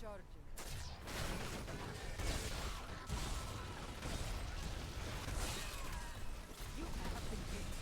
Charging. You have the gift.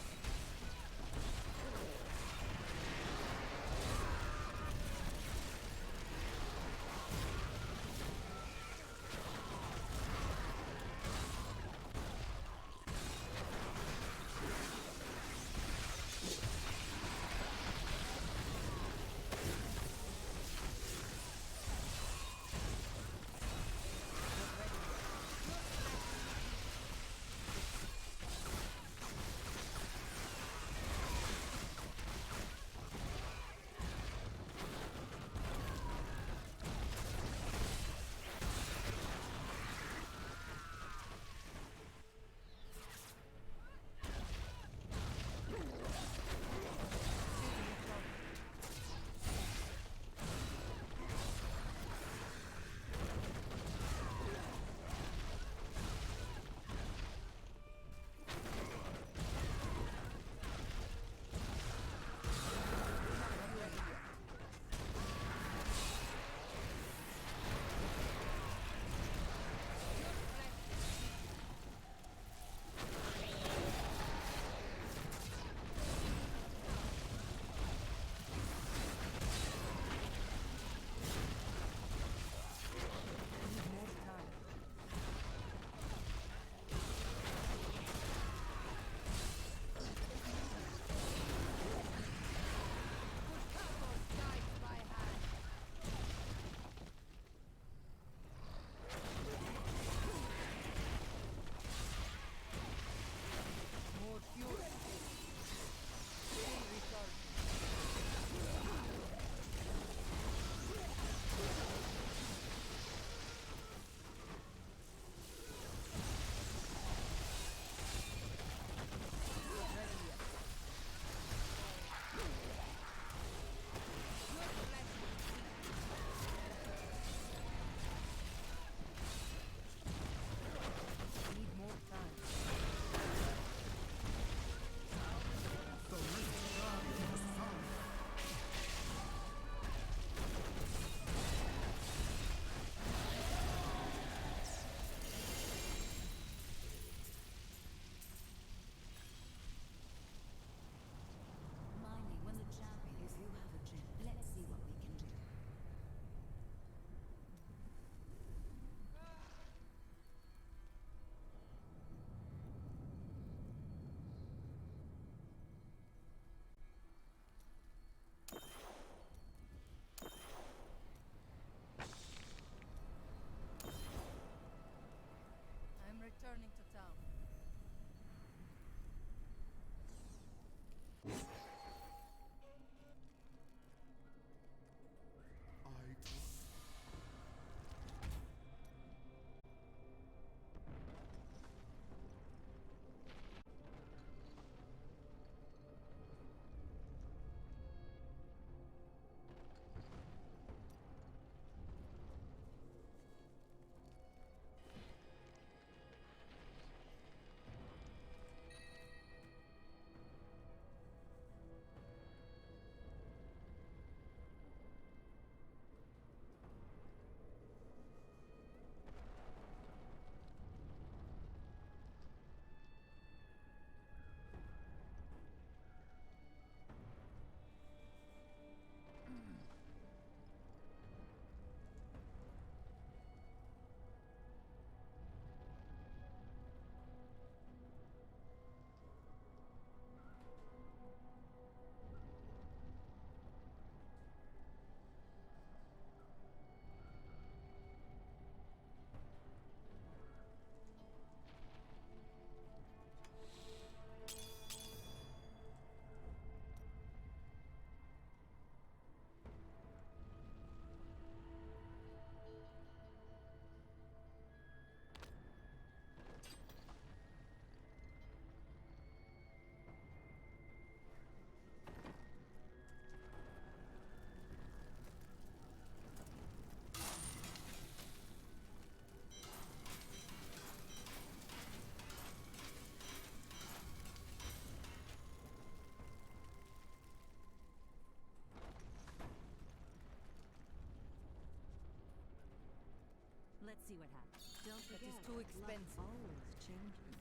Let's see what happens. Don't That forget, is too expensive. luck always changes.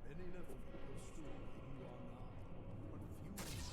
Many left the stool you are now, but few succeeded.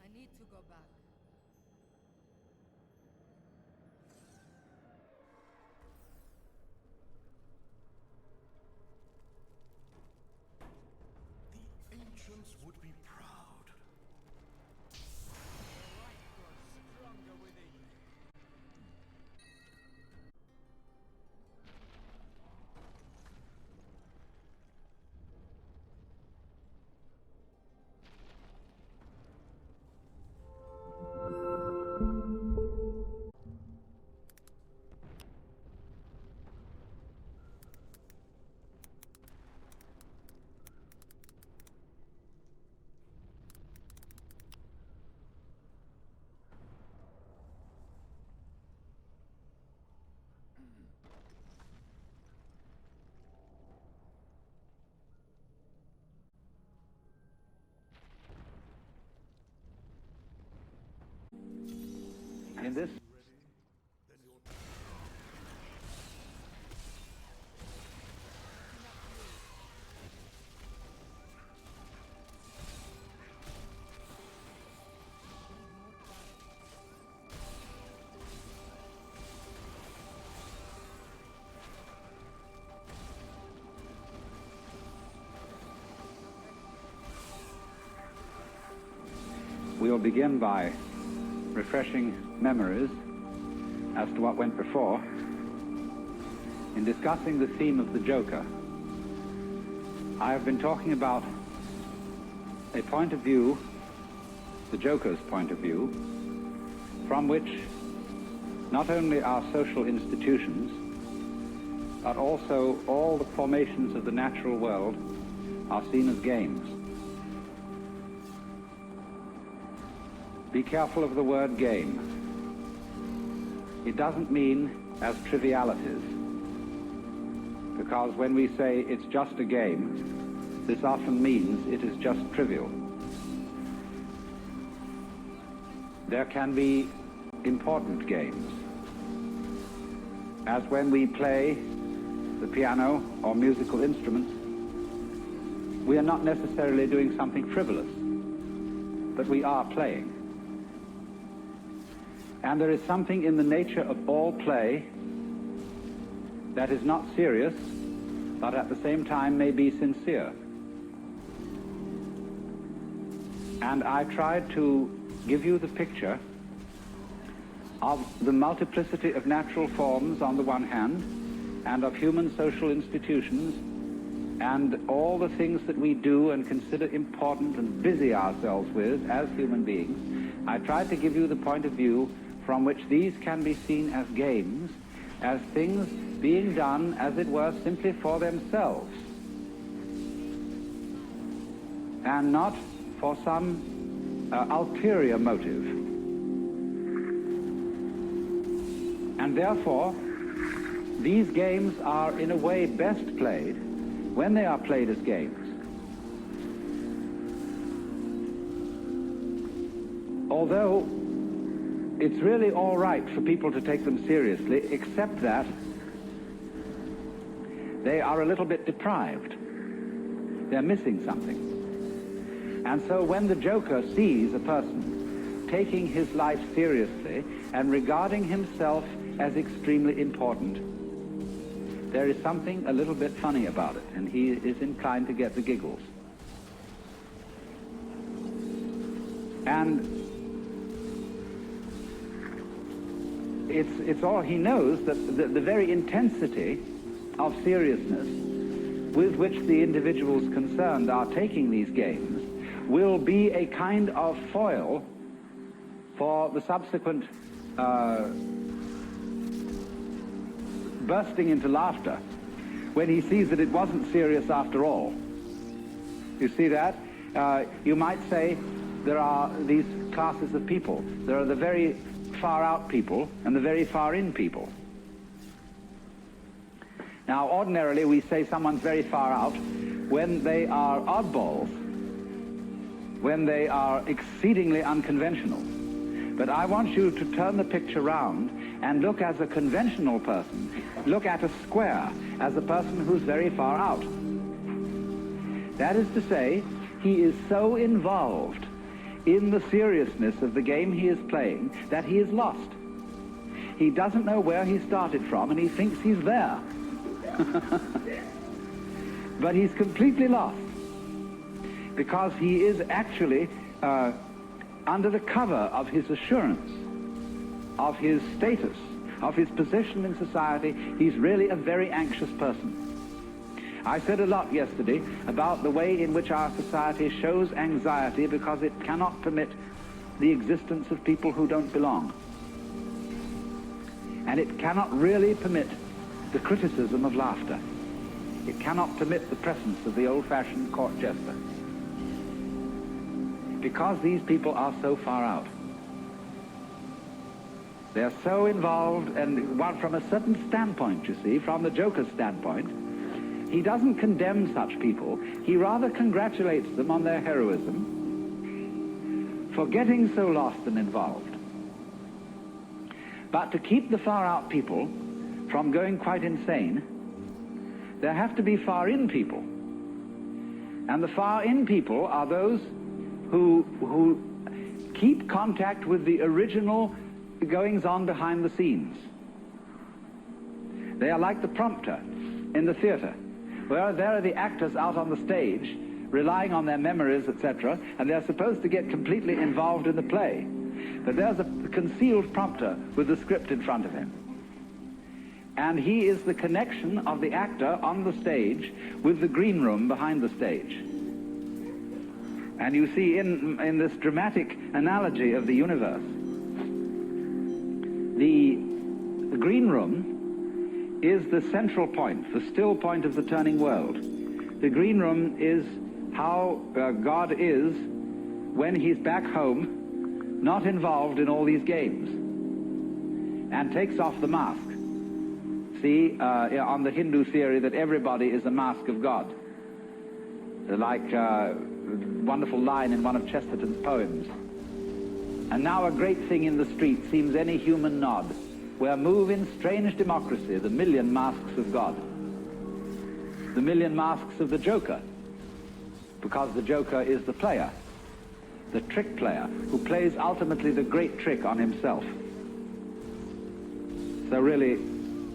I need to go back. In this we will begin by refreshing memories as to what went before. In discussing the theme of the Joker, I have been talking about a point of view, the Joker's point of view, from which not only our social institutions, but also all the formations of the natural world are seen as games. Be careful of the word game. It doesn't mean as trivialities, because when we say it's just a game, this often means it is just trivial. There can be important games, as when we play the piano or musical instruments. We are not necessarily doing something frivolous, but we are playing. And there is something in the nature of all play that is not serious, but at the same time may be sincere. And I tried to give you the picture of the multiplicity of natural forms on the one hand, and of human social institutions, and all the things that we do and consider important and busy ourselves with as human beings. I tried to give you the point of view from which these can be seen as games, as things being done, as it were, simply for themselves, and not for some ulterior motive. And therefore, these games are in a way best played when they are played as games. Although it's really all right for people to take them seriously, except that they are a little bit deprived. They're missing something. And so when the Joker sees a person taking his life seriously and regarding himself as extremely important, there is something a little bit funny about it, and he is inclined to get the giggles. And it's all he knows, that the very intensity of seriousness with which the individuals concerned are taking these games will be a kind of foil for the subsequent bursting into laughter when he sees that it wasn't serious after all. You see that? You might say there are these classes of people. There are the very far out people and the very far in people. Now, ordinarily we say someone's very far out when they are oddballs, when they are exceedingly unconventional. But I want you to turn the picture round and look as a conventional person. Look at a square as a person who's very far out. That is to say, he is so involved in the seriousness of the game he is playing that he is lost. He doesn't know where he started from, and he thinks he's there. But he's completely lost, because he is actually under the cover of his assurance, of his status, of his position in society. He's really a very anxious person. I said a lot yesterday about the way in which our society shows anxiety because it cannot permit the existence of people who don't belong. And it cannot really permit the criticism of laughter. It cannot permit the presence of the old-fashioned court jester. Because these people are so far out. They're so involved, and from a certain standpoint, you see, from the Joker's standpoint, he doesn't condemn such people. He rather congratulates them on their heroism for getting so lost and involved. But to keep the far-out people from going quite insane, there have to be far-in people. And the far-in people are those who keep contact with the original goings-on behind the scenes. They are like the prompter in the theater, where there are the actors out on the stage, relying on their memories, etc., and they're supposed to get completely involved in the play. But there's a concealed prompter with the script in front of him. And he is the connection of the actor on the stage with the green room behind the stage. And you see in this dramatic analogy of the universe, the green room is the central point, the still point of the turning world. The green room is how God is when he's back home, not involved in all these games, and takes off the mask. See, on the Hindu theory that everybody is a mask of God. Like a wonderful line in one of Chesterton's poems. And now a great thing in the street seems any human nod, where move in strange democracy the million masks of God. The million masks of the Joker, because the Joker is the player, the trick player, who plays ultimately the great trick on himself. So really,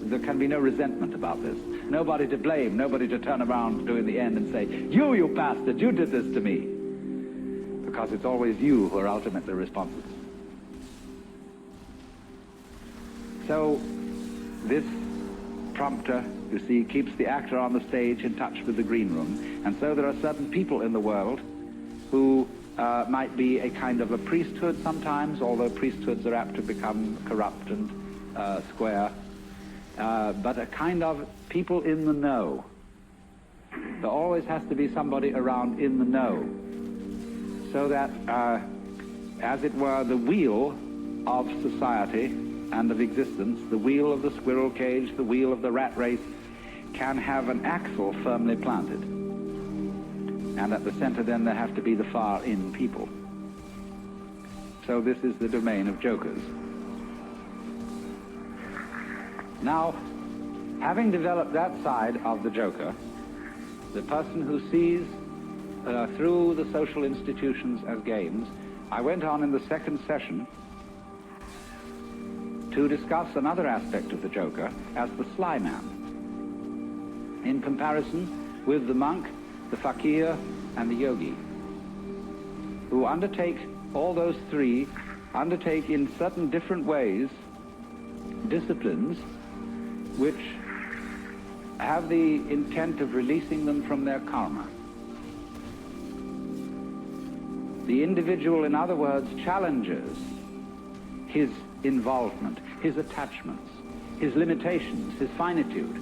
there can be no resentment about this. Nobody to blame, nobody to turn around to in the end and say, you bastard, you did this to me. Because it's always you who are ultimately responsible. So, this prompter, you see, keeps the actor on the stage in touch with the green room. And so there are certain people in the world who might be a kind of a priesthood sometimes, although priesthoods are apt to become corrupt and square. But a kind of people in the know. There always has to be somebody around in the know, so that, as it were, the wheel of society and of existence, the wheel of the squirrel cage, the wheel of the rat race, can have an axle firmly planted. And at the center then there have to be the far-in people. So this is the domain of jokers. Now, having developed that side of the joker, the person who sees through the social institutions as games, I went on in the second session to discuss another aspect of the joker as the sly man, in comparison with the monk, the fakir, and the yogi, who undertake, all those three, undertake in certain different ways disciplines which have the intent of releasing them from their karma. The individual, in other words, challenges his involvement, his attachments, his limitations, his finitude,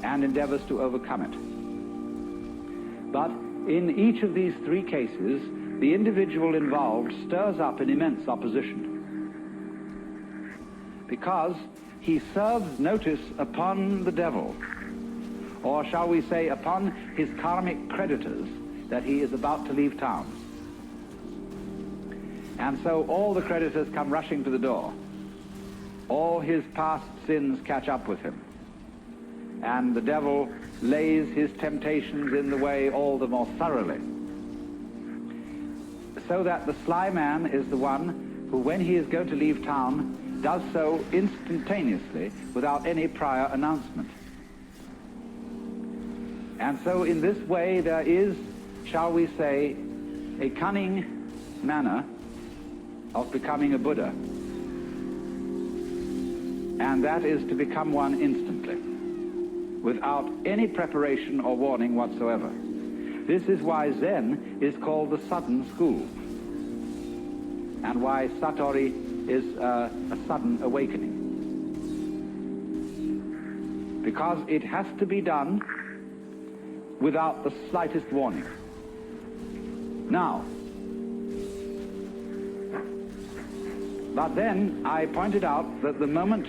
and endeavors to overcome it. But in each of these three cases, the individual involved stirs up an immense opposition, because he serves notice upon the devil, or shall we say upon his karmic creditors, that he is about to leave town. And so all the creditors come rushing to the door. All his past sins catch up with him. And the devil lays his temptations in the way all the more thoroughly. So that the sly man is the one who, when he is going to leave town, does so instantaneously without any prior announcement. And so in this way there is, shall we say, a cunning manner of becoming a Buddha. And that is to become one instantly, without any preparation or warning whatsoever. This is why Zen is called the sudden school, and why Satori is a sudden awakening. Because it has to be done without the slightest warning. Now, but then I pointed out that the moment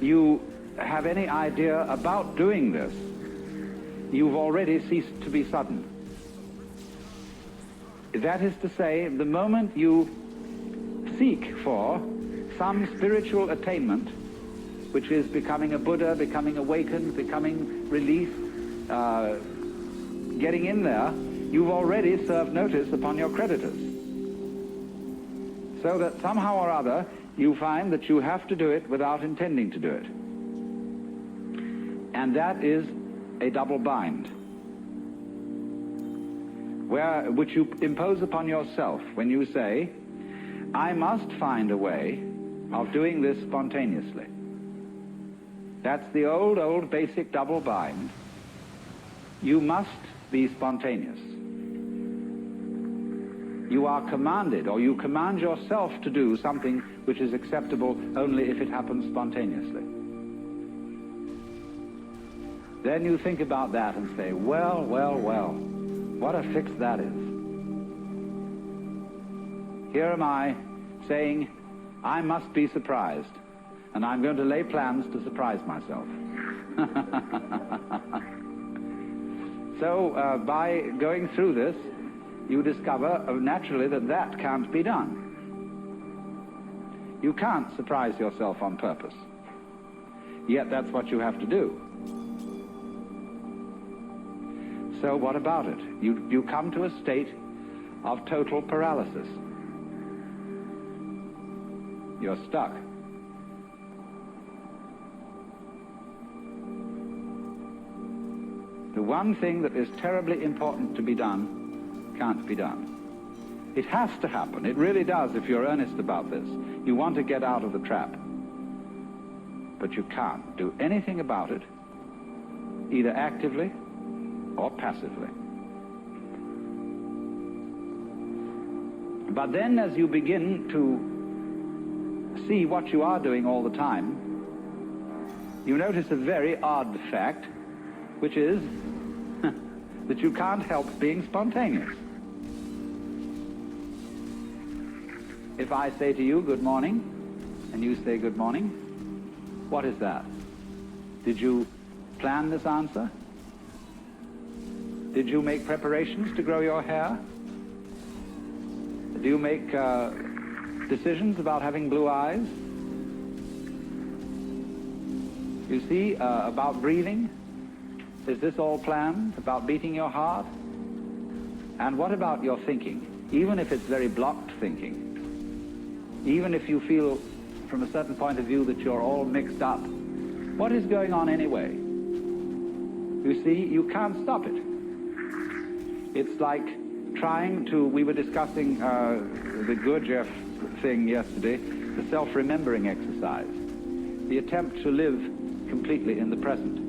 you have any idea about doing this, you've already ceased to be sudden. That is to say, the moment you seek for some spiritual attainment, which is becoming a Buddha, becoming awakened, becoming released, getting in there, you've already served notice upon your creditors. So that somehow or other, you find that you have to do it without intending to do it. And that is a double bind, which you impose upon yourself when you say, I must find a way of doing this spontaneously. That's the old basic double bind. You must be spontaneous. You are commanded, or you command yourself to do something which is acceptable only if it happens spontaneously. Then you think about that and say, well, what a fix that is. Here am I saying, I must be surprised, and I'm going to lay plans to surprise myself. So by going through this, you discover naturally that can't be done. You can't surprise yourself on purpose. Yet that's what you have to do. So what about it? You come to a state of total paralysis. You're stuck. The one thing that is terribly important to be done can't be done. It has to happen. It really does if you're earnest about this. You want to get out of the trap. But you can't do anything about it, either actively or passively. But then as you begin to see what you are doing all the time, you notice a very odd fact, which is that you can't help being spontaneous. If I say to you, good morning, and you say good morning, what is that? Did you plan this answer? Did you make preparations to grow your hair? Do you make decisions about having blue eyes? You see, about breathing? Is this all planned? About beating your heart? And what about your thinking? Even if it's very blocked thinking, even if you feel from a certain point of view that you're all mixed up, what is going on anyway? You see, you can't stop it. It's like trying to, we were discussing the Gurdjieff thing yesterday, the self-remembering exercise, the attempt to live completely in the present.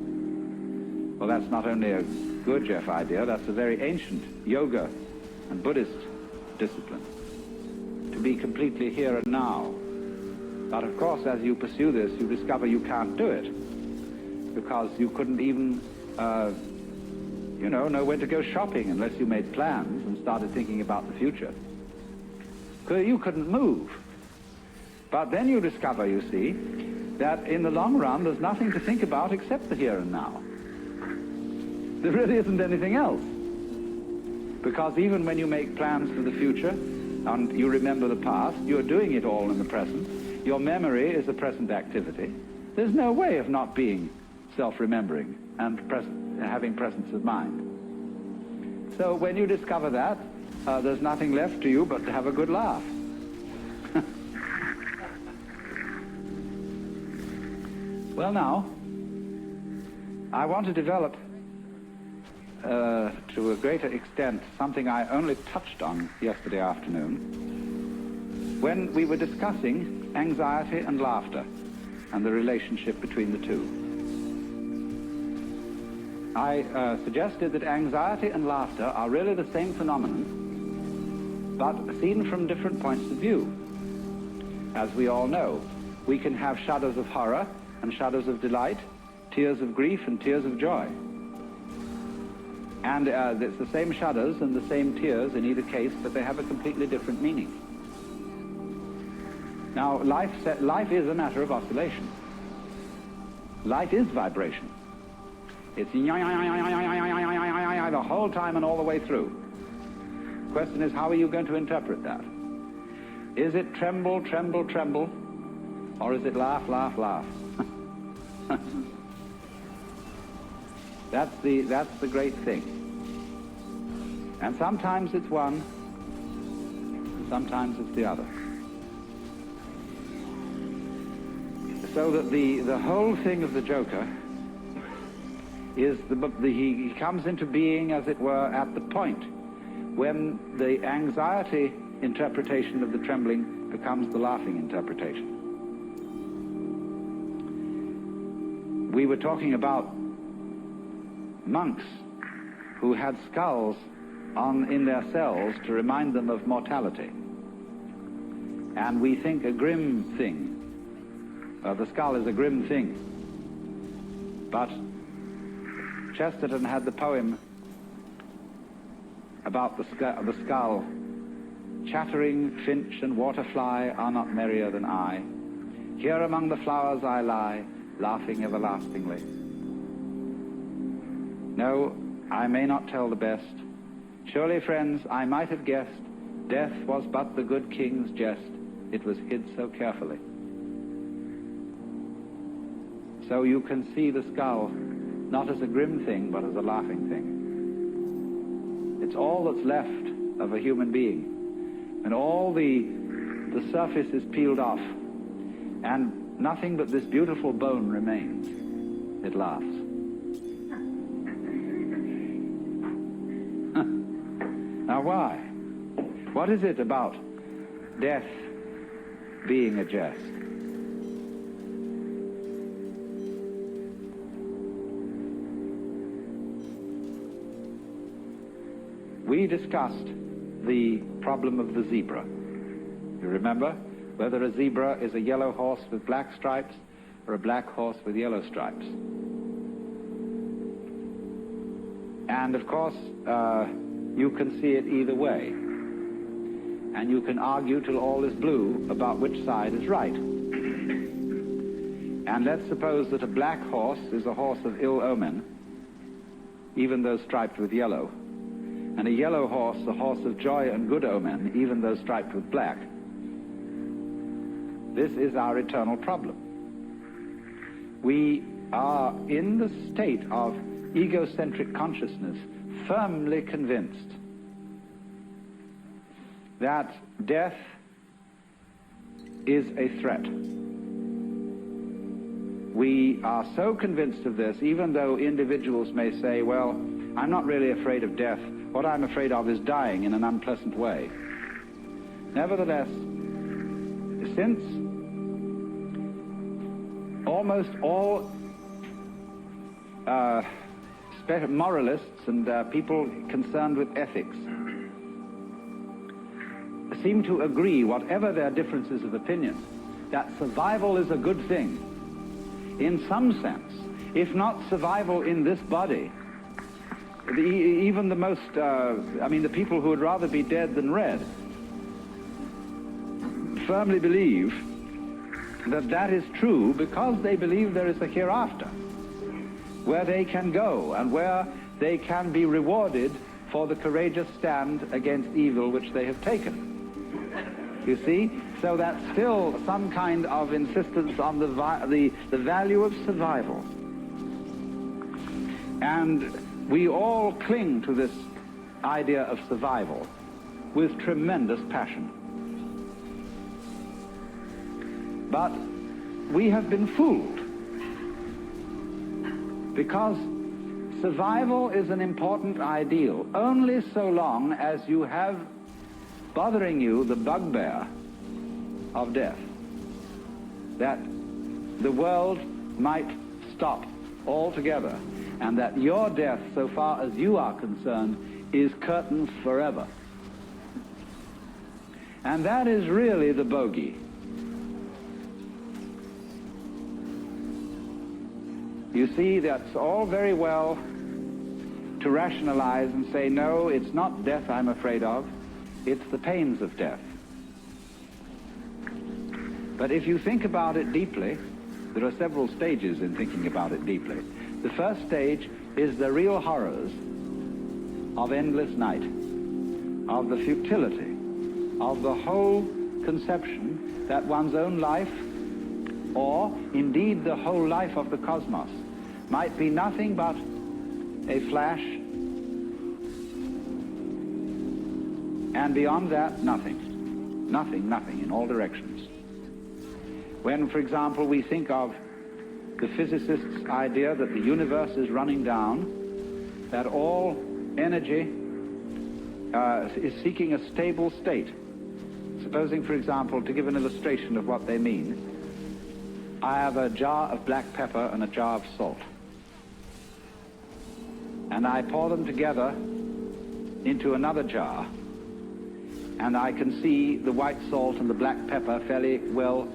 Well, that's not only a Gurdjieff idea, that's a very ancient yoga and Buddhist discipline, to be completely here and now. But of course, as you pursue this, you discover you can't do it, because you couldn't even, know when to go shopping unless you made plans and started thinking about the future. You couldn't move. But then you discover, you see, that in the long run, there's nothing to think about except the here and now. There really isn't anything else. Because even when you make plans for the future and you remember the past, you're doing it all in the present. Your memory is a present activity. There's no way of not being self-remembering and having presence of mind. So when you discover that, there's nothing left to you but to have a good laugh. Well, now, I want to develop to a greater extent something I only touched on yesterday afternoon when we were discussing anxiety and laughter and the relationship between the two. I suggested that anxiety and laughter are really the same phenomenon, but seen from different points of view. As we all know, we can have shudders of horror and shudders of delight, tears of grief and tears of joy. And it's the same shudders and the same tears in either case, but they have a completely different meaning. Now, life is a matter of oscillation. Life is vibration. It's the whole time and all the way through. The question is, how are you going to interpret that? Is it tremble, tremble, tremble, Or is it laugh, laugh, laugh? That's the great thing. And sometimes it's one, and sometimes it's the other. So that the whole thing of the Joker is he comes into being, as it were, at the point when the anxiety interpretation of the trembling becomes the laughing interpretation. We were talking about monks who had skulls in their cells to remind them of mortality. And we think a grim thing. The skull is a grim thing. But Chesterton had the poem about the skull. Chattering finch and waterfly are not merrier than I. Here among the flowers I lie, laughing everlastingly. No, I may not tell the best. Surely, friends, I might have guessed death was but the good king's jest. It was hid so carefully. So you can see the skull not as a grim thing, but as a laughing thing. It's all that's left of a human being. And all the surface is peeled off, and nothing but this beautiful bone remains. It laughs. Now why? What is it about death being a jest? We discussed the problem of the zebra. You remember? Whether a zebra is a yellow horse with black stripes or a black horse with yellow stripes. And of course, you can see it either way. And you can argue till all is blue about which side is right. And let's suppose that a black horse is a horse of ill omen, even though striped with yellow. And a yellow horse, a horse of joy and good omen, even though striped with black. This is our eternal problem. We are in the state of egocentric consciousness, firmly convinced that death is a threat. We are so convinced of this, even though individuals may say, well, I'm not really afraid of death. What I'm afraid of is dying in an unpleasant way. Nevertheless, since almost all moralists and people concerned with ethics seem to agree, whatever their differences of opinion, that survival is a good thing. In some sense, if not survival in this body, even the most, the people who would rather be dead than red, firmly believe that that is true because they believe there is a hereafter, where they can go and where they can be rewarded for the courageous stand against evil which they have taken. You see? So that's still some kind of insistence on the value of survival. And we all cling to this idea of survival with tremendous passion. But we have been fooled, because survival is an important ideal only so long as you have bothering you the bugbear of death, that the world might stop altogether, and that your death, so far as you are concerned, is curtained forever. And that is really the bogey. You see, that's all very well to rationalize and say, no, it's not death I'm afraid of, it's the pains of death. But if you think about it deeply, there are several stages in thinking about it deeply. The first stage is the real horrors of endless night, of the futility, of the whole conception that one's own life or indeed the whole life of the cosmos, might be nothing but a flash, and beyond that, nothing. Nothing, nothing, in all directions. When, for example, we think of the physicist's idea that the universe is running down, that all energy is seeking a stable state. Supposing, for example, to give an illustration of what they mean, I have a jar of black pepper and a jar of salt, and I pour them together into another jar, and I can see the white salt and the black pepper fairly well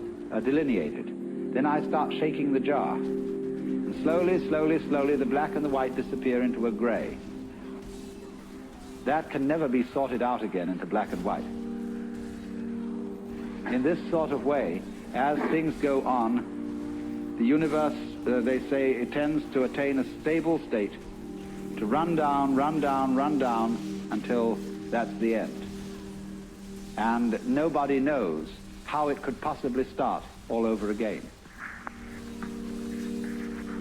delineated. Then I start shaking the jar, and slowly, slowly, slowly the black and the white disappear into a gray. That can never be sorted out again into black and white. In this sort of way, as things go on, the universe, they say, it tends to attain a stable state, to run down, run down, run down, until that's the end. And nobody knows how it could possibly start all over again.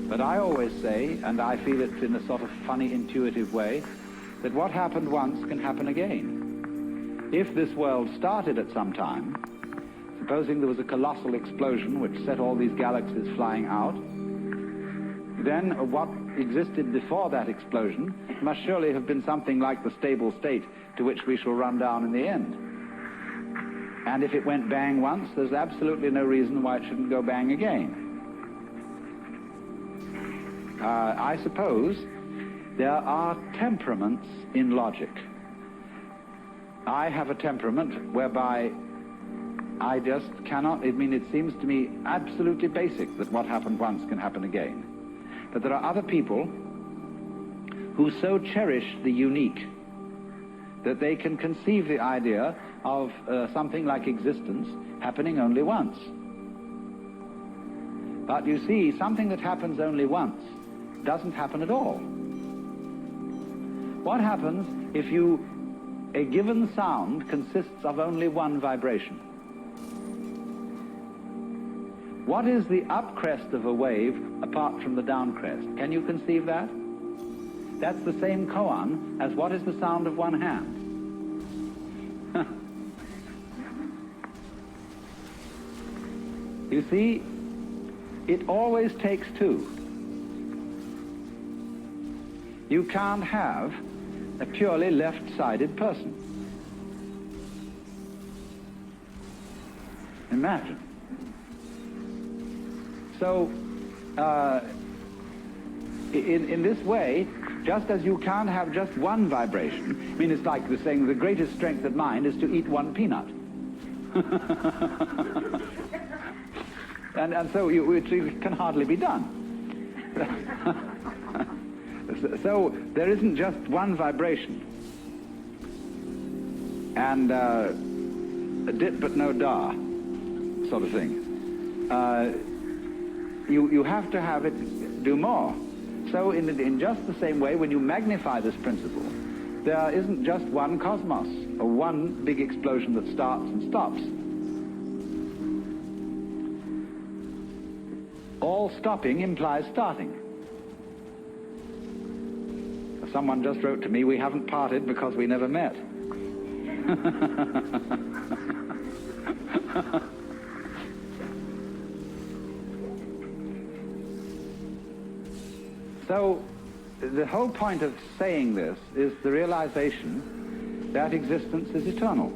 But I always say, and I feel it in a sort of funny, intuitive way, that what happened once can happen again. If this world started at some time, supposing there was a colossal explosion which set all these galaxies flying out, then what existed before that explosion must surely have been something like the stable state to which we shall run down in the end. And if it went bang once, there's absolutely no reason why it shouldn't go bang again. I suppose there are temperaments in logic. I have a temperament whereby I just cannot, it seems to me absolutely basic that what happened once can happen again. But there are other people who so cherish the unique that they can conceive the idea of something like existence happening only once. But you see, something that happens only once doesn't happen at all. What happens if a given sound consists of only one vibration? What is the up crest of a wave apart from the down crest? Can you conceive that? That's the same koan as what is the sound of one hand. You see, it always takes two. You can't have a purely left-sided person. Imagine. So, in this way, just as you can't have just one vibration, it's like the saying, the greatest strength of mind is to eat one peanut. and so it can hardly be done. So there isn't just one vibration. And a dit but no da sort of thing. You have to have it do more. So in just the same way, when you magnify this principle, there isn't just one cosmos, or one big explosion that starts and stops. All stopping implies starting. Someone just wrote to me, we haven't parted because we never met. So, the whole point of saying this is the realization that existence is eternal.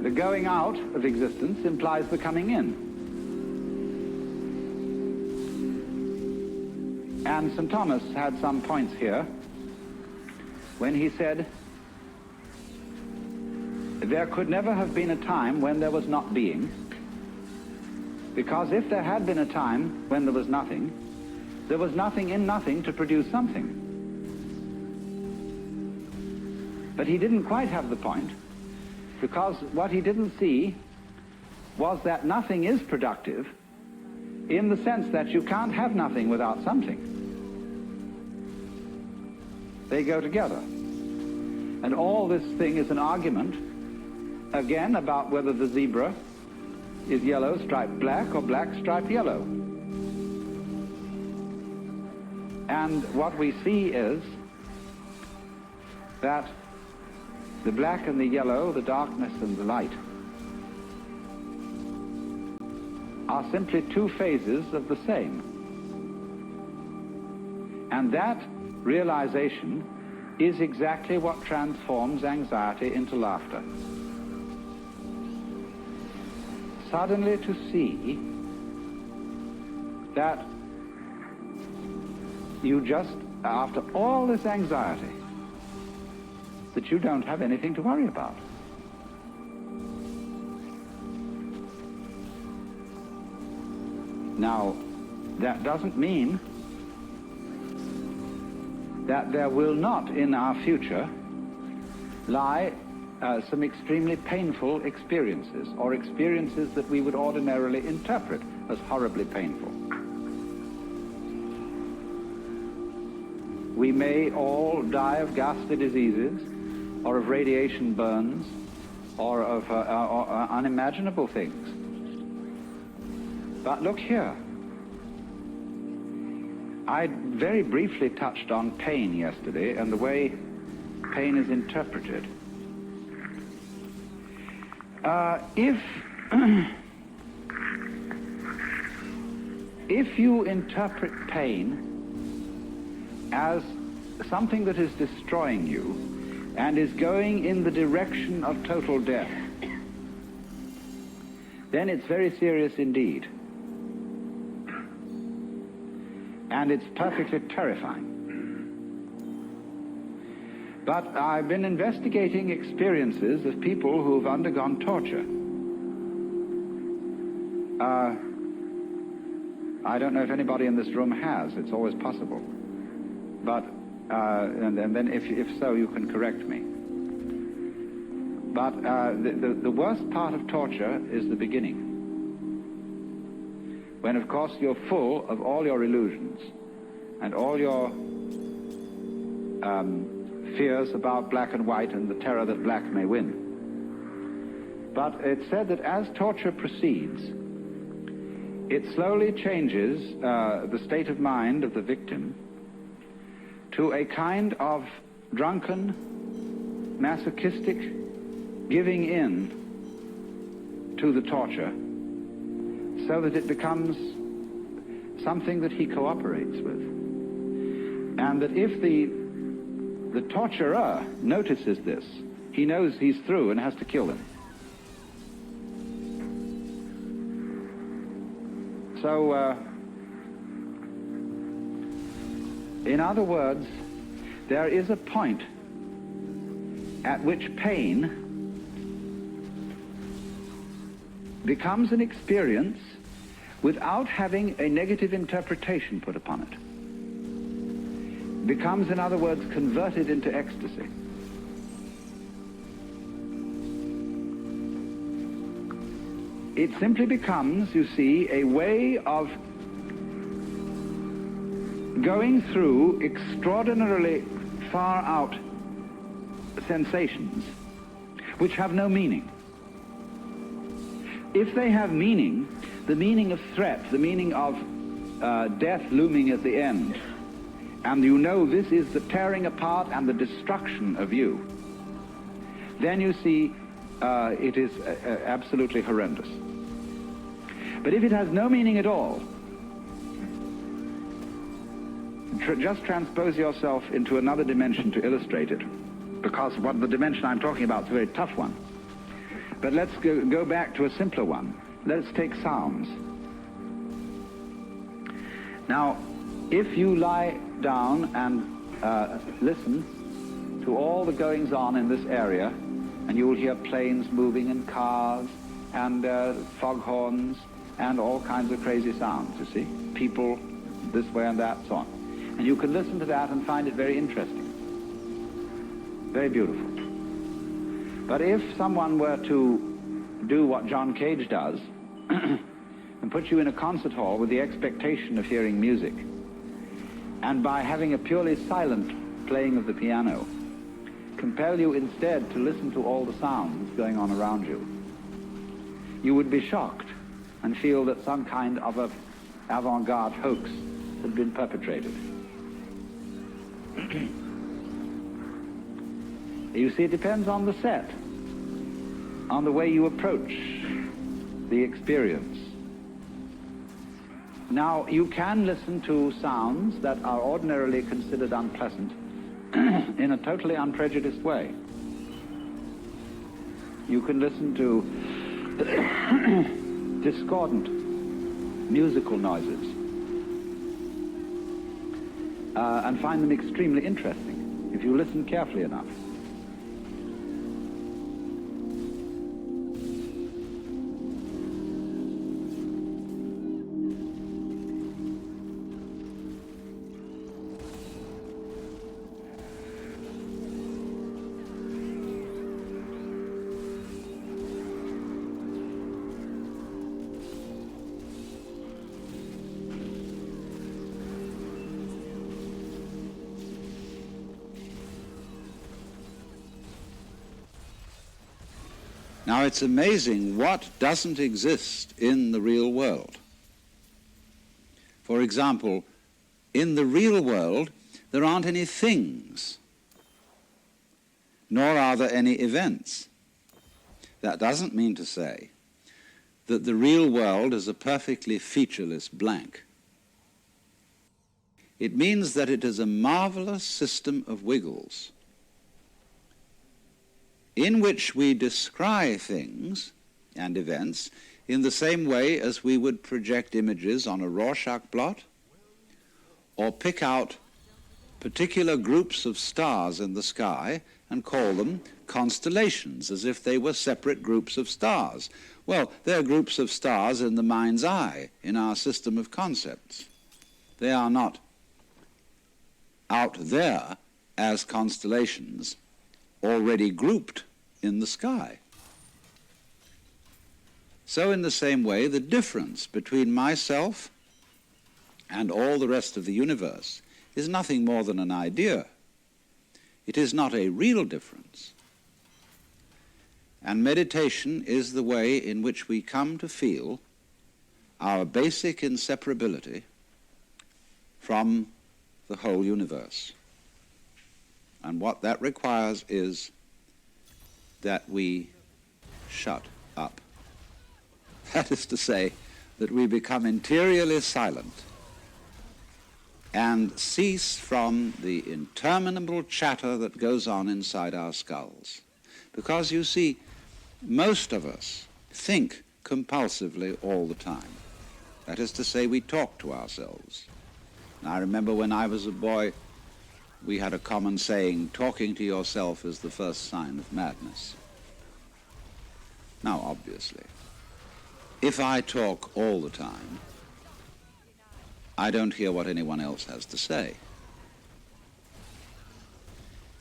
The going out of existence implies the coming in. And St. Thomas had some points here when he said, there could never have been a time when there was not being, because if there had been a time when there was nothing in nothing to produce something. But he didn't quite have the point, because what he didn't see was that nothing is productive in the sense that you can't have nothing without something. They go together. And all this thing is an argument again about whether the zebra is yellow striped black or black striped yellow. And what we see is that the black and the yellow, the darkness and the light, are simply two phases of the same. And that realization is exactly what transforms anxiety into laughter. Suddenly to see that you just, after all this anxiety, that you don't have anything to worry about. Now, that doesn't mean that there will not in our future lie some extremely painful experiences, or experiences that we would ordinarily interpret as horribly painful. We may all die of ghastly diseases, or of radiation burns, or of unimaginable things. But look here. I very briefly touched on pain yesterday and the way pain is interpreted. If you interpret pain as something that is destroying you and is going in the direction of total death, then it's very serious indeed. And it's perfectly terrifying. But I've been investigating experiences of people who've undergone torture. I don't know if anybody in this room has. It's always possible. But, and then if so, you can correct me. But the worst part of torture is the beginning. When, of course, you're full of all your illusions and all your fears about black and white and the terror that black may win. But it's said that as torture proceeds, it slowly changes the state of mind of the victim to a kind of drunken, masochistic giving in to the torture, so that it becomes something that he cooperates with. And that if the torturer notices this, he knows he's through and has to kill him. So, in other words, there is a point at which pain becomes an experience without having a negative interpretation put upon it. Becomes, in other words, converted into ecstasy. It simply becomes, you see, a way of going through extraordinarily far out sensations which have no meaning. If they have meaning, the meaning of threat, the meaning of death looming at the end, and you know this is the tearing apart and the destruction of you, then you see it is absolutely horrendous. But if it has no meaning at all, just transpose yourself into another dimension to illustrate it, because what the dimension I'm talking about is a very tough one. But let's go back to a simpler one. Let's take sounds. Now, if you lie down and listen to all the goings-on in this area, and you will hear planes moving and cars and foghorns and all kinds of crazy sounds, you see, people this way and that, so on. And you can listen to that and find it very interesting, very beautiful. But if someone were to do what John Cage does and put you in a concert hall with the expectation of hearing music, and by having a purely silent playing of the piano, compel you instead to listen to all the sounds going on around you, you would be shocked and feel that some kind of a avant-garde hoax had been perpetrated. You see, it depends on the set, on the way you approach the experience. Now, you can listen to sounds that are ordinarily considered unpleasant in a totally unprejudiced way. You can listen to discordant musical noises and find them extremely interesting if you listen carefully enough. Now, it's amazing what doesn't exist in the real world. For example, in the real world, there aren't any things, nor are there any events. That doesn't mean to say that the real world is a perfectly featureless blank. It means that it is a marvelous system of wiggles in which we descry things and events in the same way as we would project images on a Rorschach blot, or pick out particular groups of stars in the sky and call them constellations, as if they were separate groups of stars. Well, they're groups of stars in the mind's eye, in our system of concepts. They are not out there as constellations already grouped in the sky. So in the same way, the difference between myself and all the rest of the universe is nothing more than an idea. It is not a real difference. And meditation is the way in which we come to feel our basic inseparability from the whole universe. And what that requires is that we shut up. That is to say, that we become interiorly silent and cease from the interminable chatter that goes on inside our skulls. Because, you see, most of us think compulsively all the time. That is to say, we talk to ourselves. And I remember when I was a boy, we had a common saying, talking to yourself is the first sign of madness. Now, obviously, if I talk all the time, I don't hear what anyone else has to say.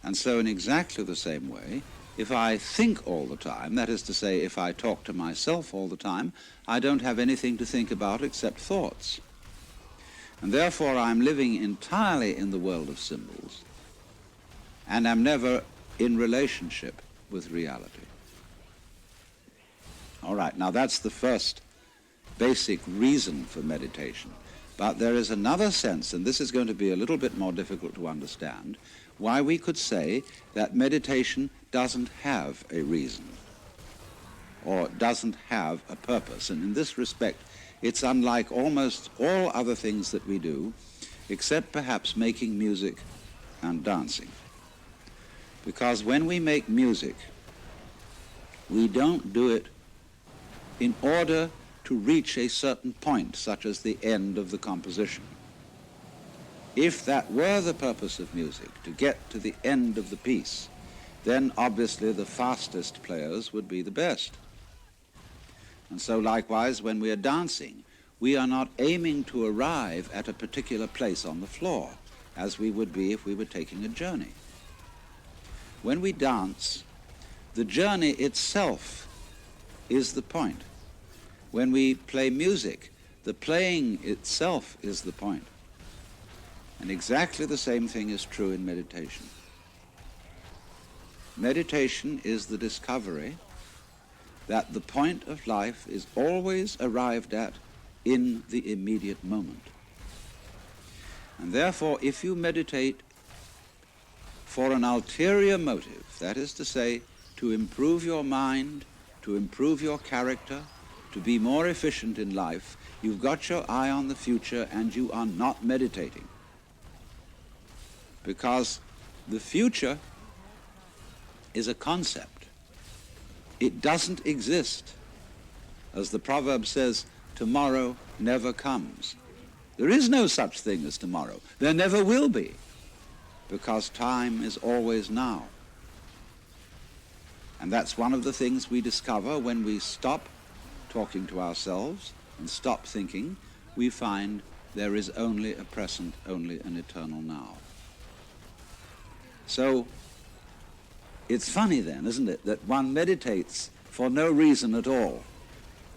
And so in exactly the same way, if I think all the time, that is to say, if I talk to myself all the time, I don't have anything to think about except thoughts. And therefore I'm living entirely in the world of symbols, and I'm never in relationship with reality. All right, now that's the first basic reason for meditation. But there is another sense, and this is going to be a little bit more difficult to understand, why we could say that meditation doesn't have a reason or doesn't have a purpose. And in this respect, it's unlike almost all other things that we do, except perhaps making music and dancing. Because when we make music, we don't do it in order to reach a certain point, such as the end of the composition. If that were the purpose of music, to get to the end of the piece, then obviously the fastest players would be the best. And so likewise, when we are dancing, we are not aiming to arrive at a particular place on the floor, as we would be if we were taking a journey. When we dance, the journey itself is the point. When we play music, the playing itself is the point. And exactly the same thing is true in meditation. meditation is the discovery that the point of life is always arrived at in the immediate moment. And therefore, if you meditate for an ulterior motive, that is to say, to improve your mind, to improve your character, to be more efficient in life, you've got your eye on the future and you are not meditating. Because the future is a concept. It doesn't exist. As the proverb says, tomorrow never comes. There is no such thing as tomorrow. There never will be, because time is always now. And that's one of the things we discover when we stop talking to ourselves and stop thinking. We find there is only a present, only an eternal now. So it's funny then, isn't it, that one meditates for no reason at all,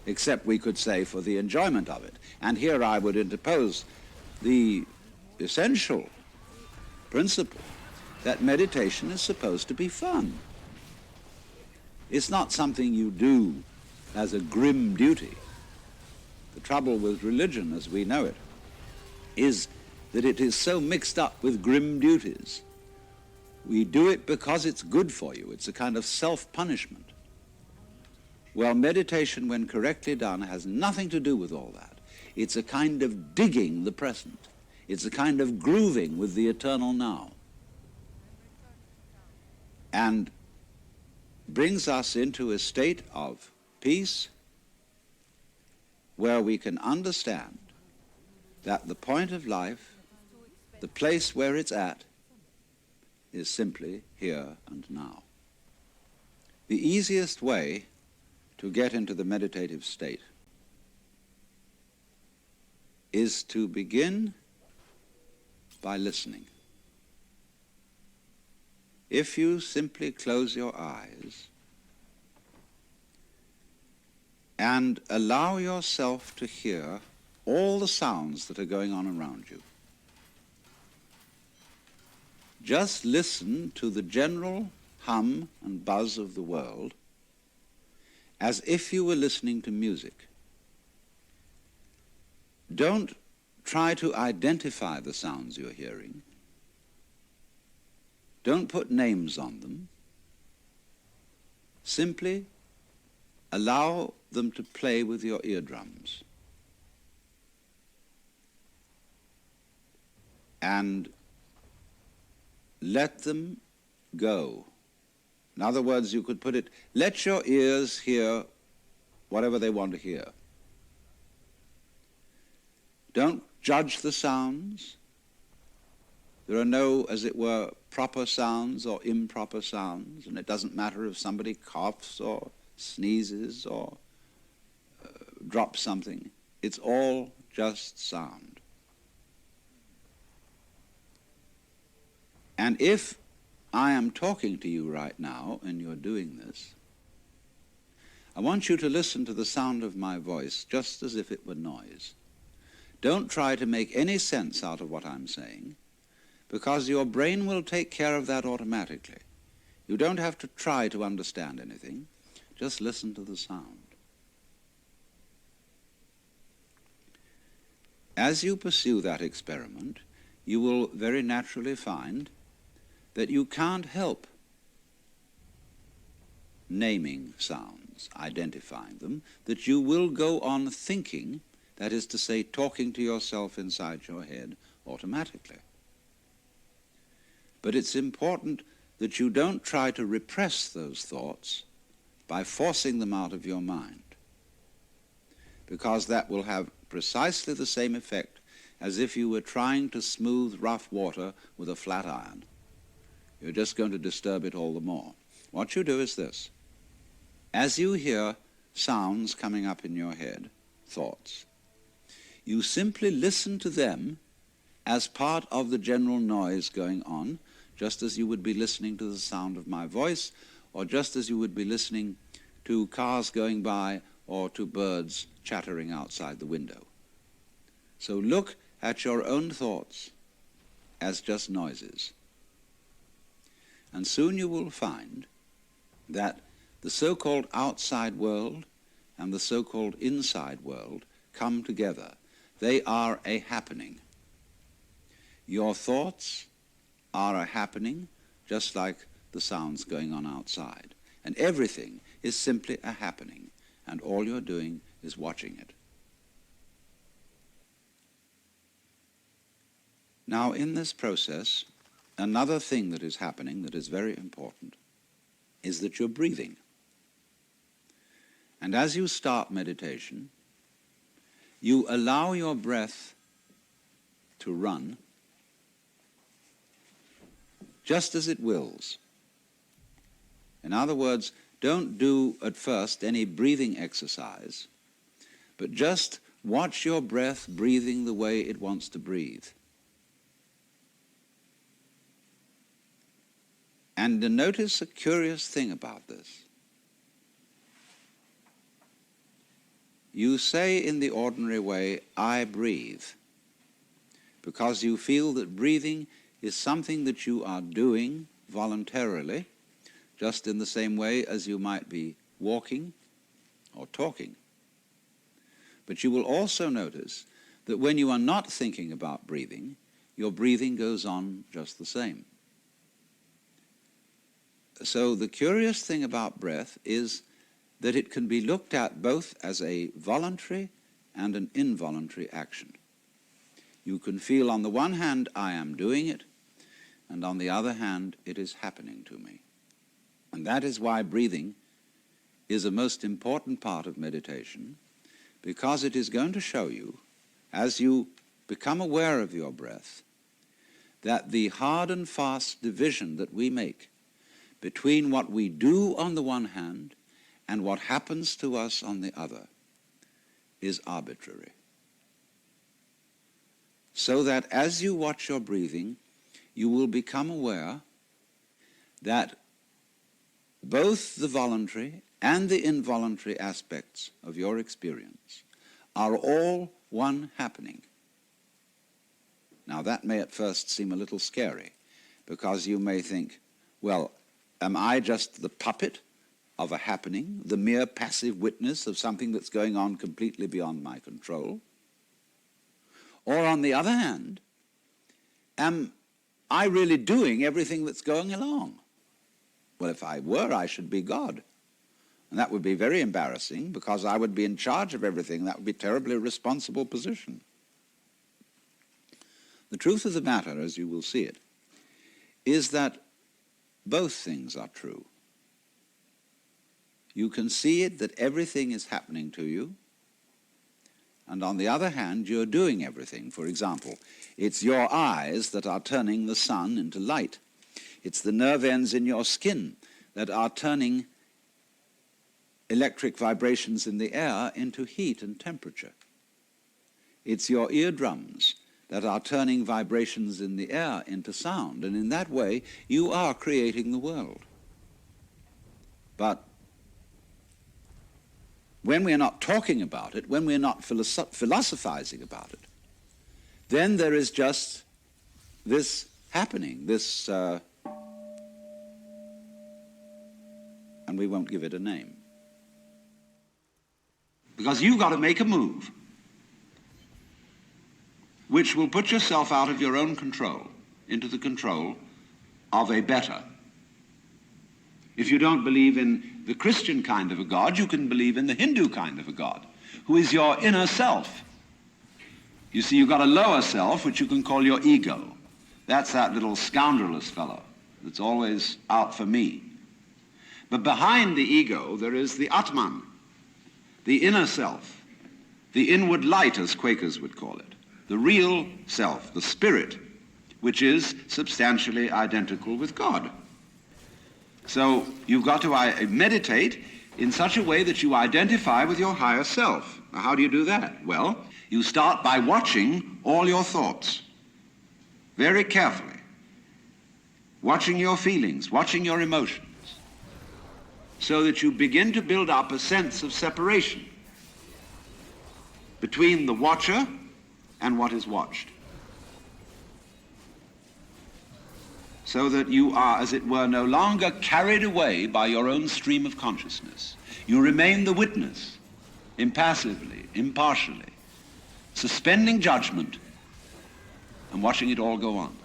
except we could say for the enjoyment of it. And here I would interpose the essential principle that meditation is supposed to be fun. It's not something you do as a grim duty. The trouble with religion, as we know it, is that it is so mixed up with grim duties. We do it because it's good for you. It's a kind of self-punishment. Well, meditation, when correctly done, has nothing to do with all that. It's a kind of digging the present. It's a kind of grooving with the eternal now. And brings us into a state of peace where we can understand that the point of life, the place where it's at, is simply here and now. The easiest way to get into the meditative state is to begin by listening. If you simply close your eyes and allow yourself to hear all the sounds that are going on around you, just listen to the general hum and buzz of the world as if you were listening to music. Don't try to identify the sounds you're hearing. Don't put names on them. Simply allow them to play with your eardrums. And let them go. In other words, you could put it, let your ears hear whatever they want to hear. Don't judge the sounds. There are no, as it were, proper sounds or improper sounds, and it doesn't matter if somebody coughs or sneezes or drops something. It's all just sound. And if I am talking to you right now and you're doing this, I want you to listen to the sound of my voice just as if it were noise. Don't try to make any sense out of what I'm saying, because your brain will take care of that automatically. You don't have to try to understand anything. Just listen to the sound. As you pursue that experiment, you will very naturally find that you can't help naming sounds, identifying them, that you will go on thinking, that is to say, talking to yourself inside your head automatically. But it's important that you don't try to repress those thoughts by forcing them out of your mind, because that will have precisely the same effect as if you were trying to smooth rough water with a flat iron. You're just going to disturb it all the more. What you do is this. As you hear sounds coming up in your head, thoughts, you simply listen to them as part of the general noise going on, just as you would be listening to the sound of my voice, or just as you would be listening to cars going by or to birds chattering outside the window. So look at your own thoughts as just noises. And soon you will find that the so-called outside world and the so-called inside world come together. They are a happening. Your thoughts are a happening, just like the sounds going on outside. And everything is simply a happening, and all you're doing is watching it. Now, in this process, another thing that is happening that is very important is that you're breathing. And as you start meditation, you allow your breath to run just as it wills. In other words, don't do at first any breathing exercise, but just watch your breath breathing the way it wants to breathe. And notice a curious thing about this. You say in the ordinary way, I breathe, because you feel that breathing is something that you are doing voluntarily, just in the same way as you might be walking or talking. But you will also notice that when you are not thinking about breathing, your breathing goes on just the same. So the curious thing about breath is that it can be looked at both as a voluntary and an involuntary action. You can feel on the one hand, I am doing it, and on the other hand, it is happening to me. And that is why breathing is a most important part of meditation, because it is going to show you, as you become aware of your breath, that the hard and fast division that we make between what we do on the one hand and what happens to us on the other is arbitrary. So that as you watch your breathing, you will become aware that both the voluntary and the involuntary aspects of your experience are all one happening. Now that may at first seem a little scary, because you may think, well, am I just the puppet of a happening, the mere passive witness of something that's going on completely beyond my control? Or on the other hand, am I really doing everything that's going along? Well, if I were, I should be God. And that would be very embarrassing, because I would be in charge of everything. That would be a terribly responsible position. The truth of the matter, as you will see it, is that both things are true. You can see it that everything is happening to you, and on the other hand, you're doing everything. For example, it's your eyes that are turning the sun into light. It's the nerve ends in your skin that are turning electric vibrations in the air into heat and temperature. It's your eardrums that are turning vibrations in the air into sound, and in that way you are creating the world. But when we're not talking about it, when we're not philosophizing about it, then there is just this happening, this, and we won't give it a name. Because you've got to make a move which will put yourself out of your own control into the control of a better. If you don't believe in the Christian kind of a God, you can believe in the Hindu kind of a God, who is your inner self. You see, you've got a lower self, which you can call your ego. That's that little scoundrelous fellow that's always out for me. But behind the ego, there is the Atman, the inner self, the inward light, as Quakers would call it, the real self, the spirit, which is substantially identical with God. So you've got to meditate in such a way that you identify with your higher self. Now, how do you do that? Well, you start by watching all your thoughts very carefully, watching your feelings, watching your emotions, so that you begin to build up a sense of separation between the watcher and what is watched. so that you are, as it were, no longer carried away by your own stream of consciousness. You remain the witness, impassively, impartially, suspending judgment and watching it all go on.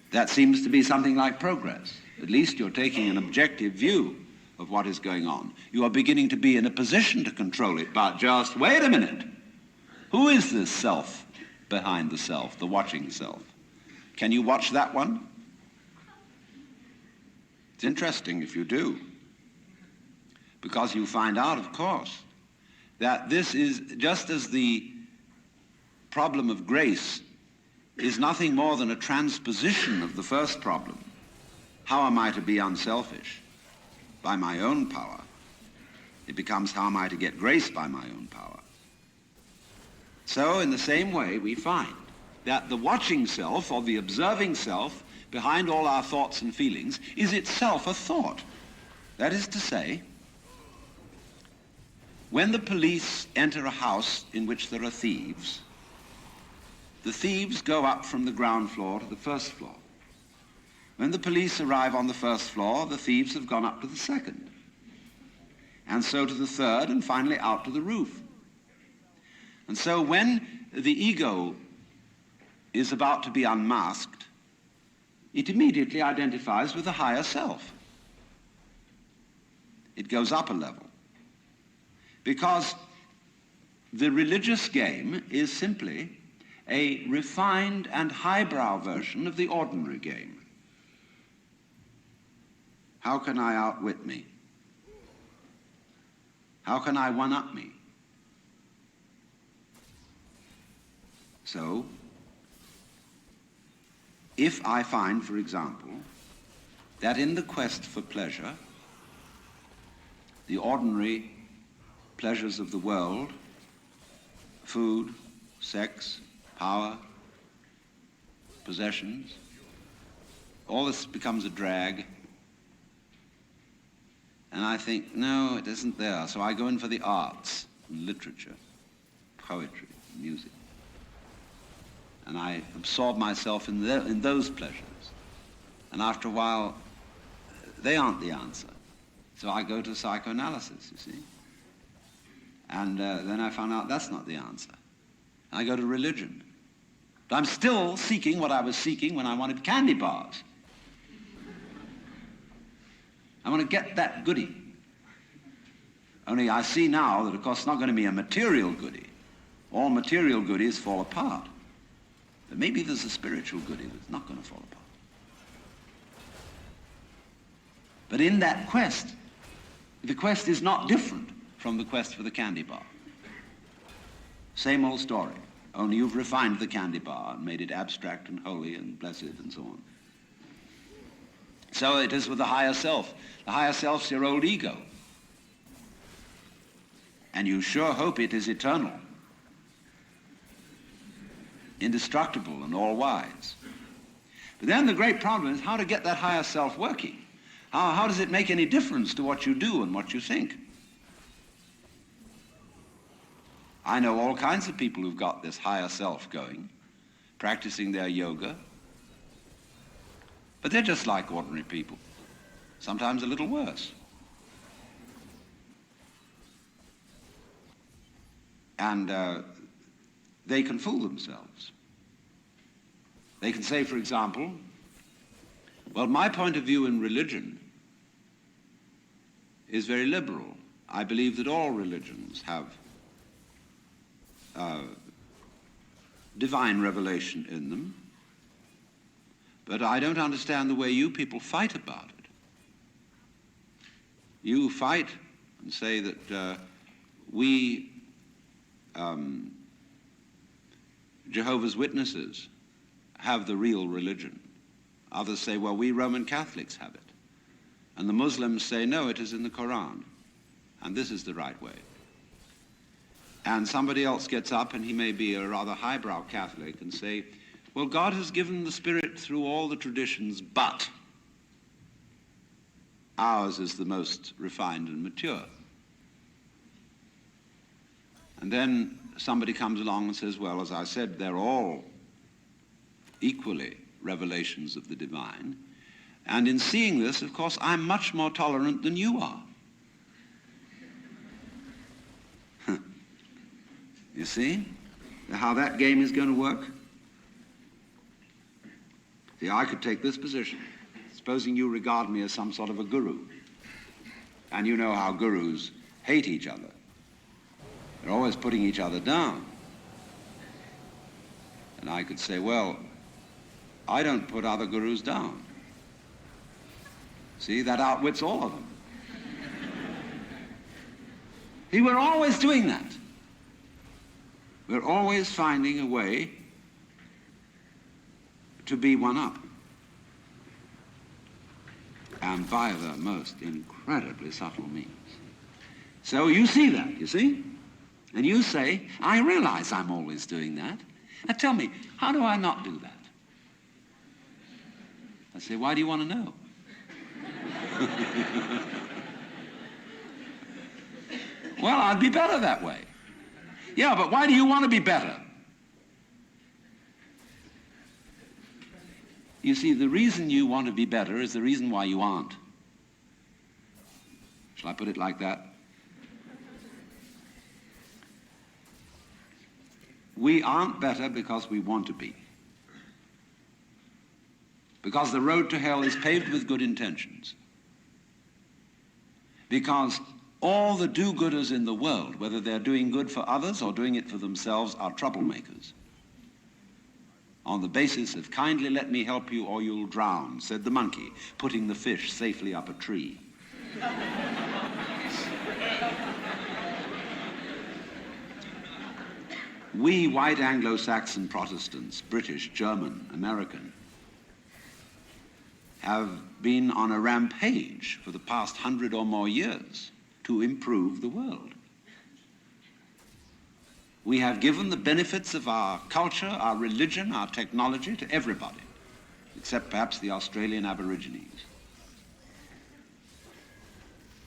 That seems to be something like progress. At least you're taking an objective view of what is going on. You are beginning to be in a position to control it, but just wait a minute. Who is this self behind the self, the watching self? Can you watch that one? It's interesting if you do, because you find out, of course, that this is just as the problem of grace is nothing more than a transposition of the first problem. How am I to be unselfish? By my own power. It becomes how am I to get grace by my own power. So in the same way we find that the watching self or the observing self behind all our thoughts and feelings is itself a thought. That is to say, when the police enter a house in which there are thieves, the thieves go up from the ground floor to the first floor. When the police arrive on the first floor, the thieves have gone up to the second, and so to the third, and finally out to the roof. And so when the ego is about to be unmasked, it immediately identifies with the higher self. It goes up a level. Because the religious game is simply a refined and highbrow version of the ordinary game. How can I outwit me? How can I one-up me? So, if I find, for example, that in the quest for pleasure, the ordinary pleasures of the world, food, sex, power, possessions, all this becomes a drag. And I think, no, it isn't there. So I go in for the arts, literature, poetry, music. And I absorb myself in those pleasures. And after a while, they aren't the answer. So I go to psychoanalysis, you see. And then I found out that's not the answer. I go to religion. But I'm still seeking what I was seeking when I wanted candy bars. I want to get that goodie. Only I see now that, of course, it's not going to be a material goodie. All material goodies fall apart. But maybe there's a spiritual goodie that's not going to fall apart. But in that quest, the quest is not different from the quest for the candy bar. Same old story, only you've refined the candy bar and made it abstract and holy and blessed and so on. So it is with the higher self. The higher self's your old ego. And you sure hope it is eternal, indestructible and all-wise. But then the great problem is how to get that higher self working. How does it make any difference to what you do and what you think? I know all kinds of people who've got this higher self going, practicing their yoga, but they're just like ordinary people, sometimes a little worse. And they can fool themselves. They can say, for example, well, my point of view in religion is very liberal. I believe that all religions have divine revelation in them, but I don't understand the way you people fight about it. You fight and say that we Jehovah's Witnesses have the real religion. Others say, well, we Roman Catholics have it. And the Muslims say, no, it is in the Quran, and this is the right way. And somebody else gets up, and he may be a rather highbrow Catholic, and say, well, God has given the Spirit through all the traditions, but ours is the most refined and mature. And then somebody comes along and says, well, as I said, they're all equally revelations of the divine. And in seeing this, of course, I'm much more tolerant than you are. You see how that game is going to work? See, I could take this position. Supposing you regard me as some sort of a guru, and you know how gurus hate each other. They're always putting each other down. And I could say, well, I don't put other gurus down. See, that outwits all of them. See, we're always doing that. We're always finding a way to be one up. And via the most incredibly subtle means. So you see that, you see? And you say, I realize I'm always doing that. Now tell me, how do I not do that? I say, why do you want to know? Well, I'd be better that way. Yeah, but why do you want to be better? You see, the reason you want to be better is the reason why you aren't. Shall I put it like that? We aren't better because we want to be. Because the road to hell is paved with good intentions. Because all the do-gooders in the world, whether they're doing good for others or doing it for themselves, are troublemakers. On the basis of kindly let me help you or you'll drown, said the monkey, putting the fish safely up a tree. We white Anglo-Saxon Protestants, British, German, American, have been on a rampage for the past 100 or more years to improve the world. We have given the benefits of our culture, our religion, our technology to everybody, except perhaps the Australian Aborigines.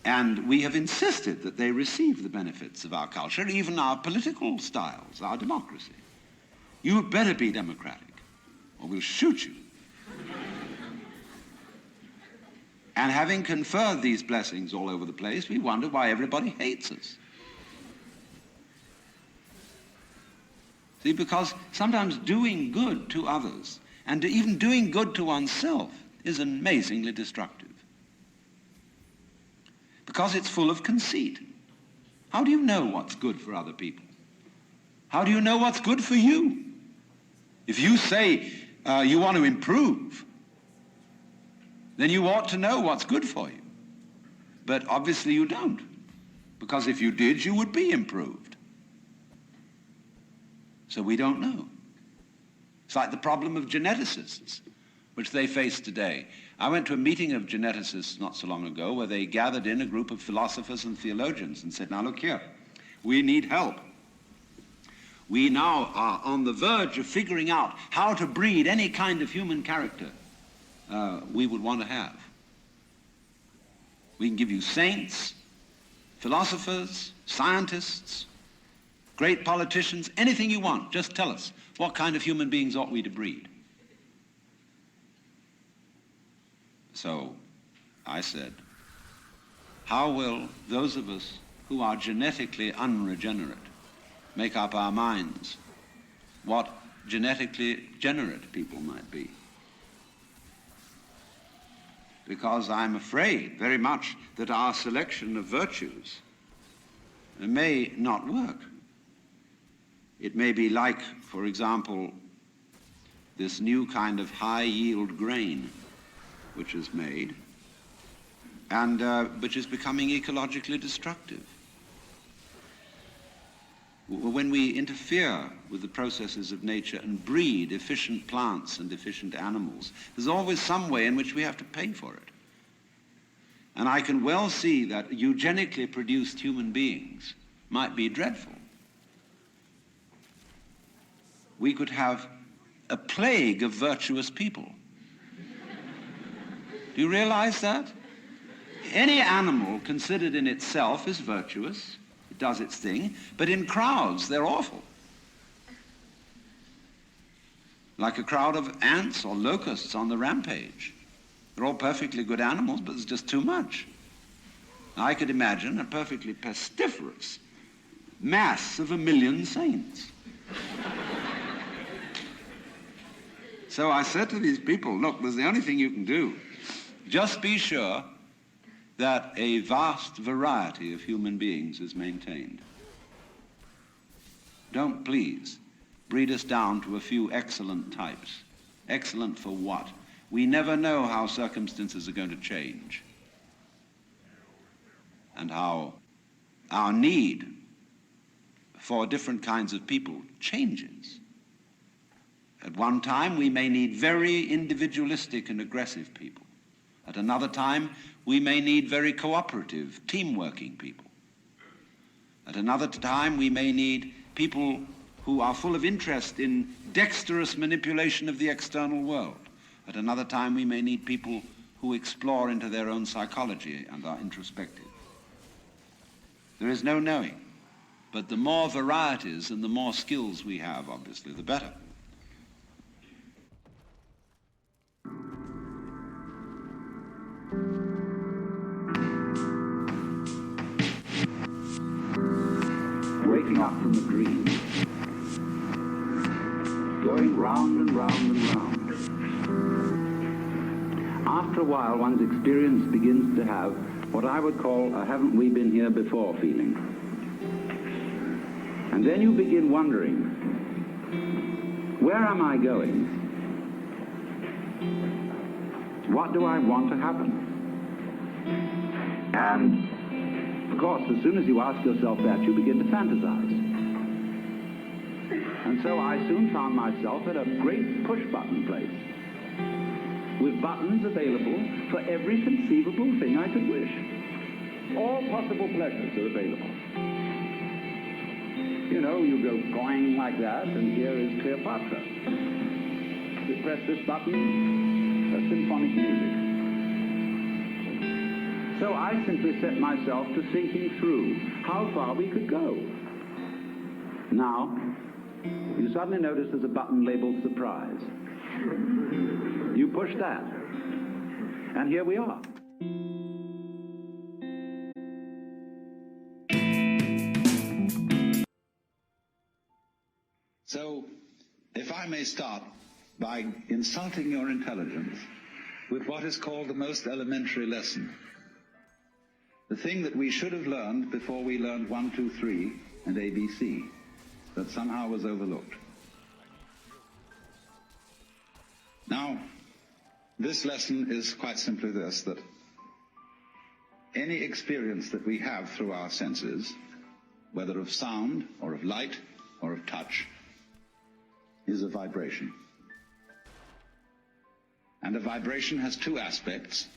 And we have insisted that they receive the benefits of our culture, even our political styles, our democracy. You better be democratic, or we'll shoot you. And having conferred these blessings all over the place, we wonder why everybody hates us. See, because sometimes doing good to others, and even doing good to oneself, is amazingly destructive. Because it's full of conceit. How do you know what's good for other people? How do you know what's good for you? If you say you want to improve, then you ought to know what's good for you. But obviously you don't, because if you did, you would be improved. So we don't know. It's like the problem of geneticists, which they face today. I went to a meeting of geneticists not so long ago where they gathered in a group of philosophers and theologians and said, now look here, we need help. We now are on the verge of figuring out how to breed any kind of human character we would want to have. We can give you saints, philosophers, scientists, great politicians, anything you want. Just tell us, what kind of human beings ought we to breed? So I said, how will those of us who are genetically unregenerate make up our minds what genetically generate people might be? Because I'm afraid very much that our selection of virtues may not work. It may be like, for example, this new kind of high-yield grain which is made and which is becoming ecologically destructive. When we interfere with the processes of nature and breed efficient plants and efficient animals, there's always some way in which we have to pay for it. And I can well see that eugenically produced human beings might be dreadful. We could have a plague of virtuous people. Do you realize that? Any animal considered in itself is virtuous. It does its thing, but in crowds they're awful. Like a crowd of ants or locusts on the rampage. They're all perfectly good animals, but there's just too much. I could imagine a perfectly pestiferous mass of 1 million saints. So I said to these people, look, there's the only thing you can do. Just be sure that a vast variety of human beings is maintained. Don't, please, breed us down to a few excellent types. Excellent for what? We never know how circumstances are going to change and how our need for different kinds of people changes. At one time, we may need very individualistic and aggressive people. At another time, we may need very cooperative, team-working people. At another time, we may need people who are full of interest in dexterous manipulation of the external world. At another time, we may need people who explore into their own psychology and are introspective. There is no knowing, but the more varieties and the more skills we have, obviously, the better. Waking up from the dream, going round and round and round. After a while, one's experience begins to have what I would call a haven't we been here before feeling. And then you begin wondering, where am I going? What do I want to happen? And of course, as soon as you ask yourself that, you begin to fantasize. And so I soon found myself at a great push-button place, with buttons available for every conceivable thing I could wish. All possible pleasures are available. You know, you go going like that, and here is Cleopatra. You press this button, a symphonic music. So I simply set myself to thinking through how far we could go. Now, you suddenly notice there's a button labeled surprise. You push that, and here we are. So, if I may start by insulting your intelligence with what is called the most elementary lesson. The thing that we should have learned before we learned 1, 2, 3 and ABC, that somehow was overlooked. Now, this lesson is quite simply this, that any experience that we have through our senses, whether of sound or of light or of touch, is a vibration. And a vibration has two aspects,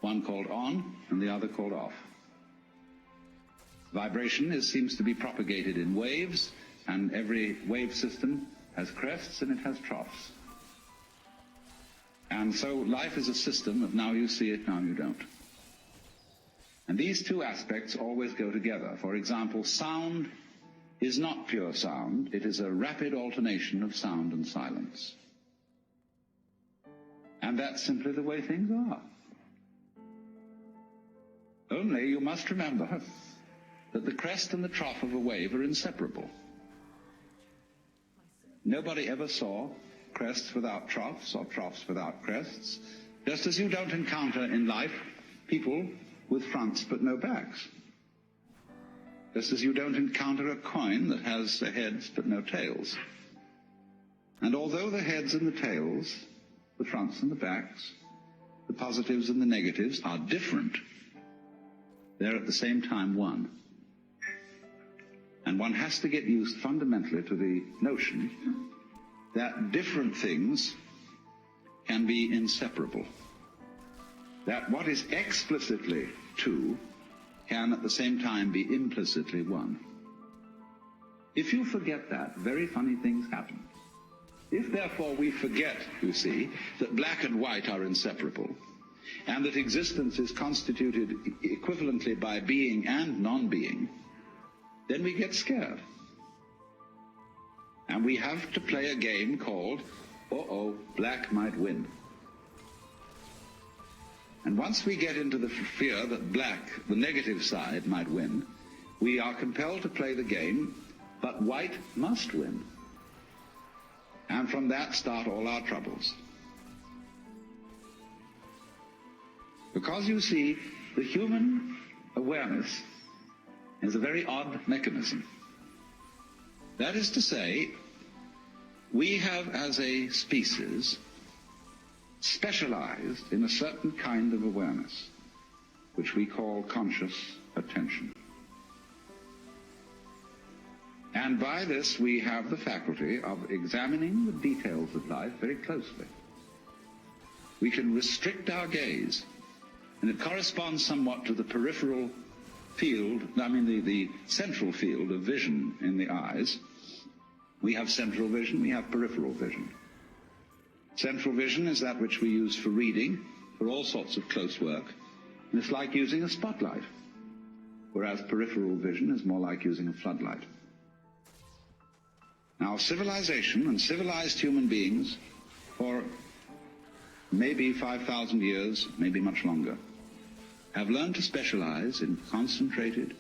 one called on and the other called off. Vibration seems to be propagated in waves, and every wave system has crests and it has troughs. And so life is a system of now you see it, now you don't. And these two aspects always go together. For example, sound is not pure sound. It is a rapid alternation of sound and silence. And that's simply the way things are. Only you must remember that the crest and the trough of a wave are inseparable. Nobody ever saw crests without troughs or troughs without crests, just as you don't encounter in life people with fronts but no backs. Just as you don't encounter a coin that has heads but no tails. And although the heads and the tails, the fronts and the backs, the positives and the negatives are different, they're at the same time one. And one has to get used fundamentally to the notion that different things can be inseparable. That what is explicitly two can at the same time be implicitly one. If you forget that, very funny things happen. If therefore we forget, you see, that black and white are inseparable, and that existence is constituted equivalently by being and non-being, then we get scared. And we have to play a game called, uh-oh, black might win. And once we get into the fear that black, the negative side, might win, we are compelled to play the game, but white must win. And from that start all our troubles. Because you see, the human awareness is a very odd mechanism. That is to say, we have as a species specialized in a certain kind of awareness, which we call conscious attention. And by this we have the faculty of examining the details of life very closely. We can restrict our gaze, and it corresponds somewhat to the peripheral field, the central field of vision in the eyes. We have central vision, we have peripheral vision. Central vision is that which we use for reading, for all sorts of close work, and it's like using a spotlight, whereas peripheral vision is more like using a floodlight. Now, civilization and civilized human beings, for maybe 5,000 years, maybe much longer, have learned to specialize in concentrated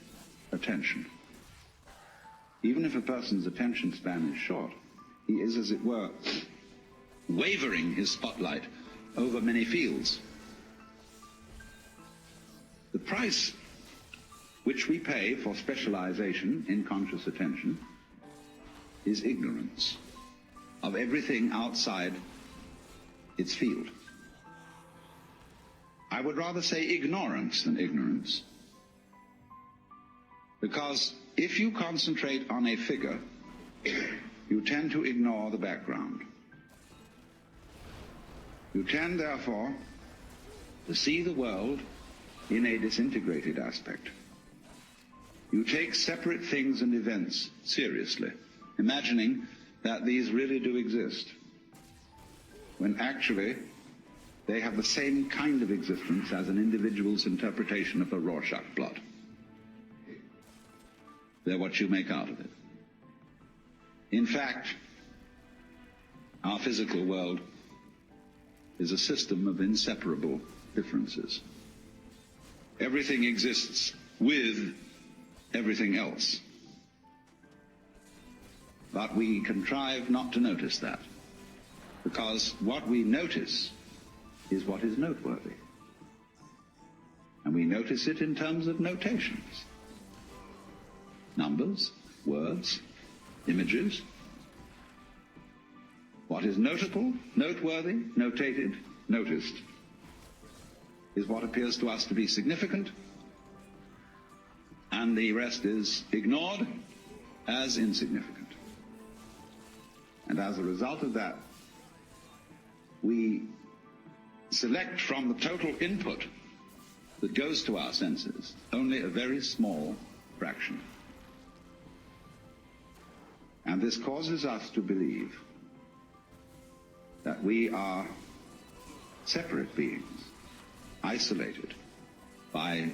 attention. Even if a person's attention span is short, he is, as it were, wavering his spotlight over many fields. The price which we pay for specialization in conscious attention is ignorance of everything outside its field. I would rather say ignorance than ignorance, because if you concentrate on a figure, you tend to ignore the background. You tend, therefore, to see the world in a disintegrated aspect. You take separate things and events seriously, imagining that these really do exist, when actually they have the same kind of existence as an individual's interpretation of a Rorschach blot. They're what you make out of it. In fact, our physical world is a system of inseparable differences. Everything exists with everything else. But we contrive not to notice that, because what we notice is what is noteworthy. And we notice it in terms of notations. Numbers, words, images. What is notable, noteworthy, notated, noticed, is what appears to us to be significant, and the rest is ignored as insignificant. And as a result of that, we select from the total input that goes to our senses only a very small fraction. And this causes us to believe that we are separate beings, isolated by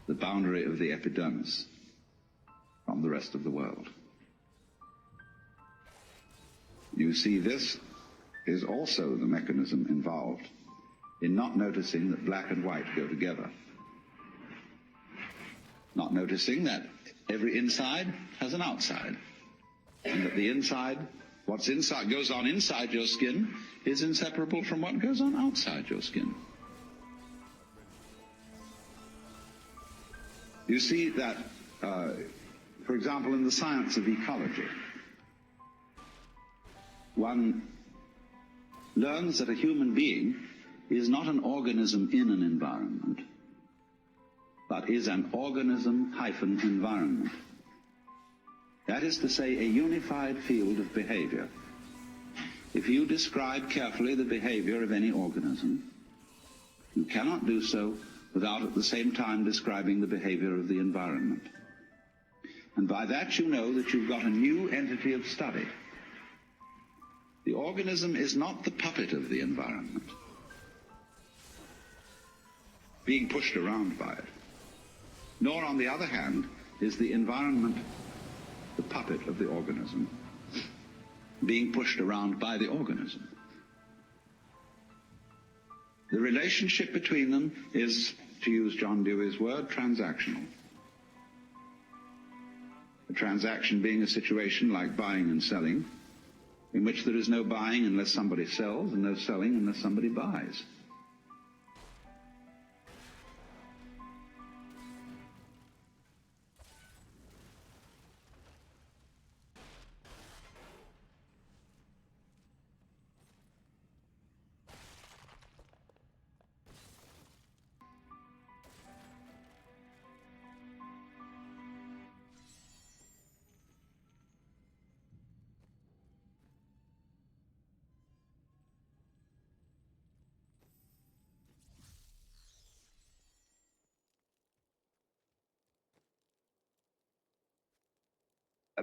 the boundary of the epidermis from the rest of the world. You see, this is also the mechanism involved in not noticing that black and white go together. Not noticing that every inside has an outside, and that the inside, what's inside, goes on inside your skin, is inseparable from what goes on outside your skin. You see that, for example, in the science of ecology, one learns that a human being is not an organism in an environment, but is an organism-environment. That is to say, a unified field of behavior. If you describe carefully the behavior of any organism, you cannot do so without at the same time describing the behavior of the environment. And by that you know that you've got a new entity of study. The organism is not the puppet of the environment, being pushed around by it. Nor, on the other hand, is the environment, the puppet of the organism, being pushed around by the organism. The relationship between them is, to use John Dewey's word, transactional. A transaction being a situation like buying and selling, in which there is no buying unless somebody sells, and no selling unless somebody buys.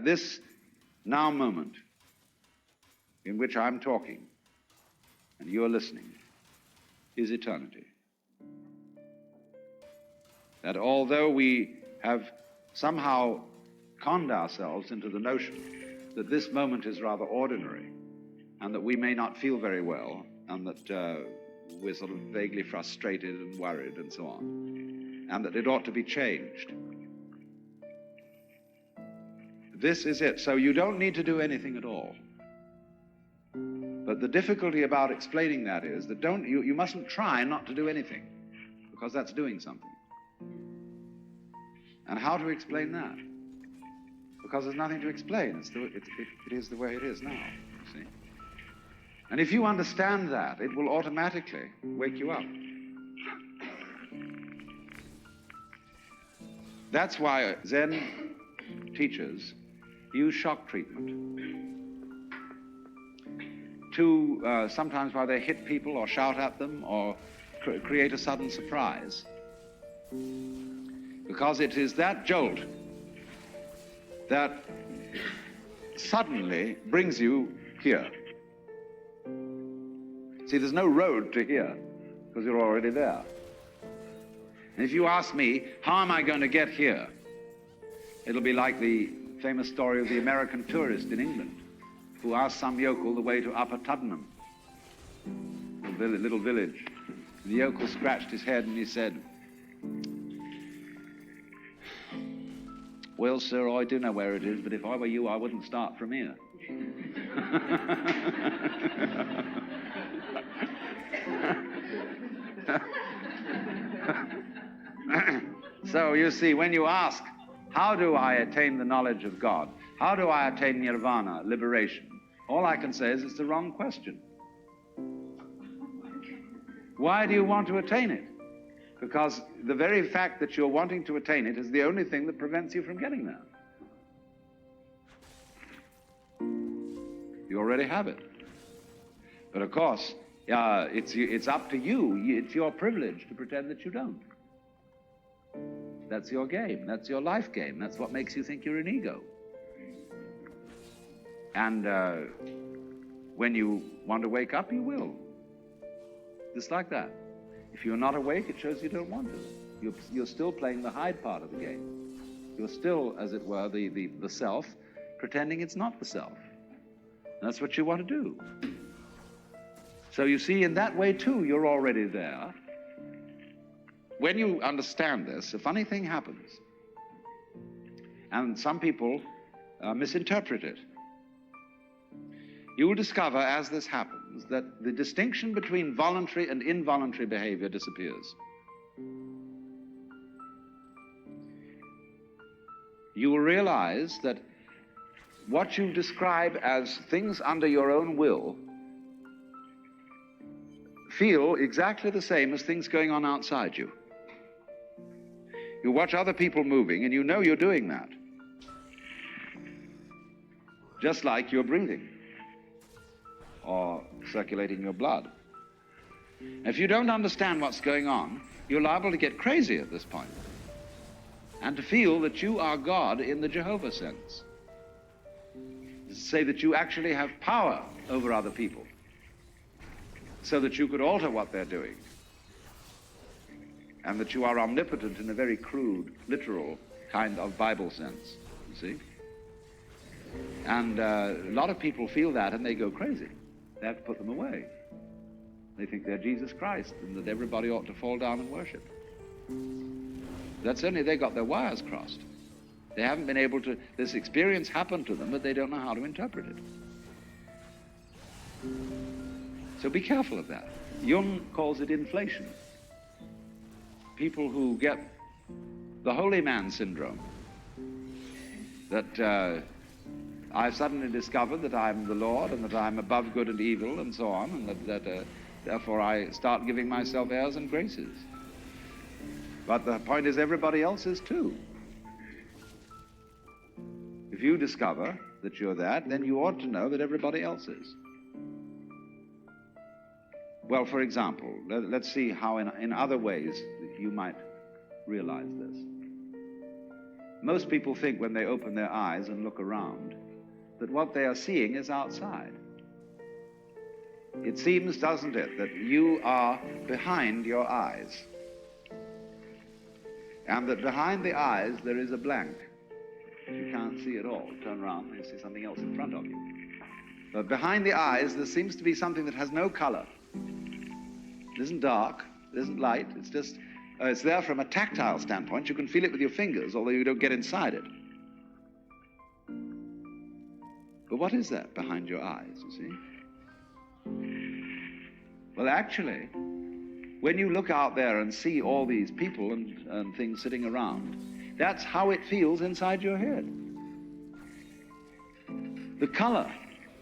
This now moment in which I'm talking and you're listening is eternity. That although we have somehow conned ourselves into the notion that this moment is rather ordinary and that we may not feel very well and that we're sort of vaguely frustrated and worried and so on, and that it ought to be changed. This is it. So you don't need to do anything at all. But the difficulty about explaining that is that you mustn't try not to do anything, because that's doing something. And how to explain that? Because there's nothing to explain. It is the way it is now, you see. And if you understand that, it will automatically wake you up. That's why Zen teachers use shock treatment to sometimes why they hit people or shout at them or create a sudden surprise, because it is that jolt that suddenly brings you here. See, there's no road to here because you're already there. And if you ask me, how am I going to get here? It'll be like the famous story of the American tourist in England who asked some yokel the way to Upper Tuddenham, a little village. The yokel scratched his head and he said, "Well, sir, I do know where it is, but if I were you, I wouldn't start from here." So you see, when you ask, how do I attain the knowledge of God? How do I attain nirvana, liberation? All I can say is it's the wrong question. Why do you want to attain it? Because the very fact that you're wanting to attain it is the only thing that prevents you from getting there. You already have it. But of course, it's up to you. It's your privilege to pretend that you don't. That's your game. That's your life game. That's what makes you think you're an ego. And when you want to wake up, you will. Just like that. If you're not awake, it shows you don't want to. You're still playing the hide part of the game. You're still, as it were, the self, pretending it's not the self. That's what you want to do. So you see, in that way, too, you're already there. When you understand this, a funny thing happens. And some people misinterpret it. You will discover, as this happens, that the distinction between voluntary and involuntary behavior disappears. You will realize that what you describe as things under your own will feel exactly the same as things going on outside you. You watch other people moving and you know you're doing that. Just like you're breathing or circulating your blood. If you don't understand what's going on, you're liable to get crazy at this point and to feel that you are God in the Jehovah sense. To say that you actually have power over other people so that you could alter what they're doing, and that you are omnipotent in a very crude, literal, kind of Bible sense, you see. And a lot of people feel that and they go crazy. They have to put them away. They think they're Jesus Christ and that everybody ought to fall down and worship. That's only they got their wires crossed. They haven't been able to, this experience happened to them, but they don't know how to interpret it. So be careful of that. Jung calls it inflation. People who get the holy man syndrome, that I've suddenly discovered that I'm the Lord and that I'm above good and evil and so on, and that therefore I start giving myself airs and graces. But the point is everybody else is too. If you discover that you're that, then you ought to know that everybody else is. Well, for example, let's see how in other ways you might realize this. Most people think when they open their eyes and look around that what they are seeing is outside. It seems, doesn't it, that you are behind your eyes, and that behind the eyes there is a blank. You can't see at all. Turn around and you see something else in front of you. But behind the eyes there seems to be something that has no color. It isn't dark, it isn't light, it's just, it's there from a tactile standpoint. You can feel it with your fingers, although you don't get inside it. But what is that behind your eyes, you see? Well, actually, when you look out there and see all these people and things sitting around, that's how it feels inside your head. The color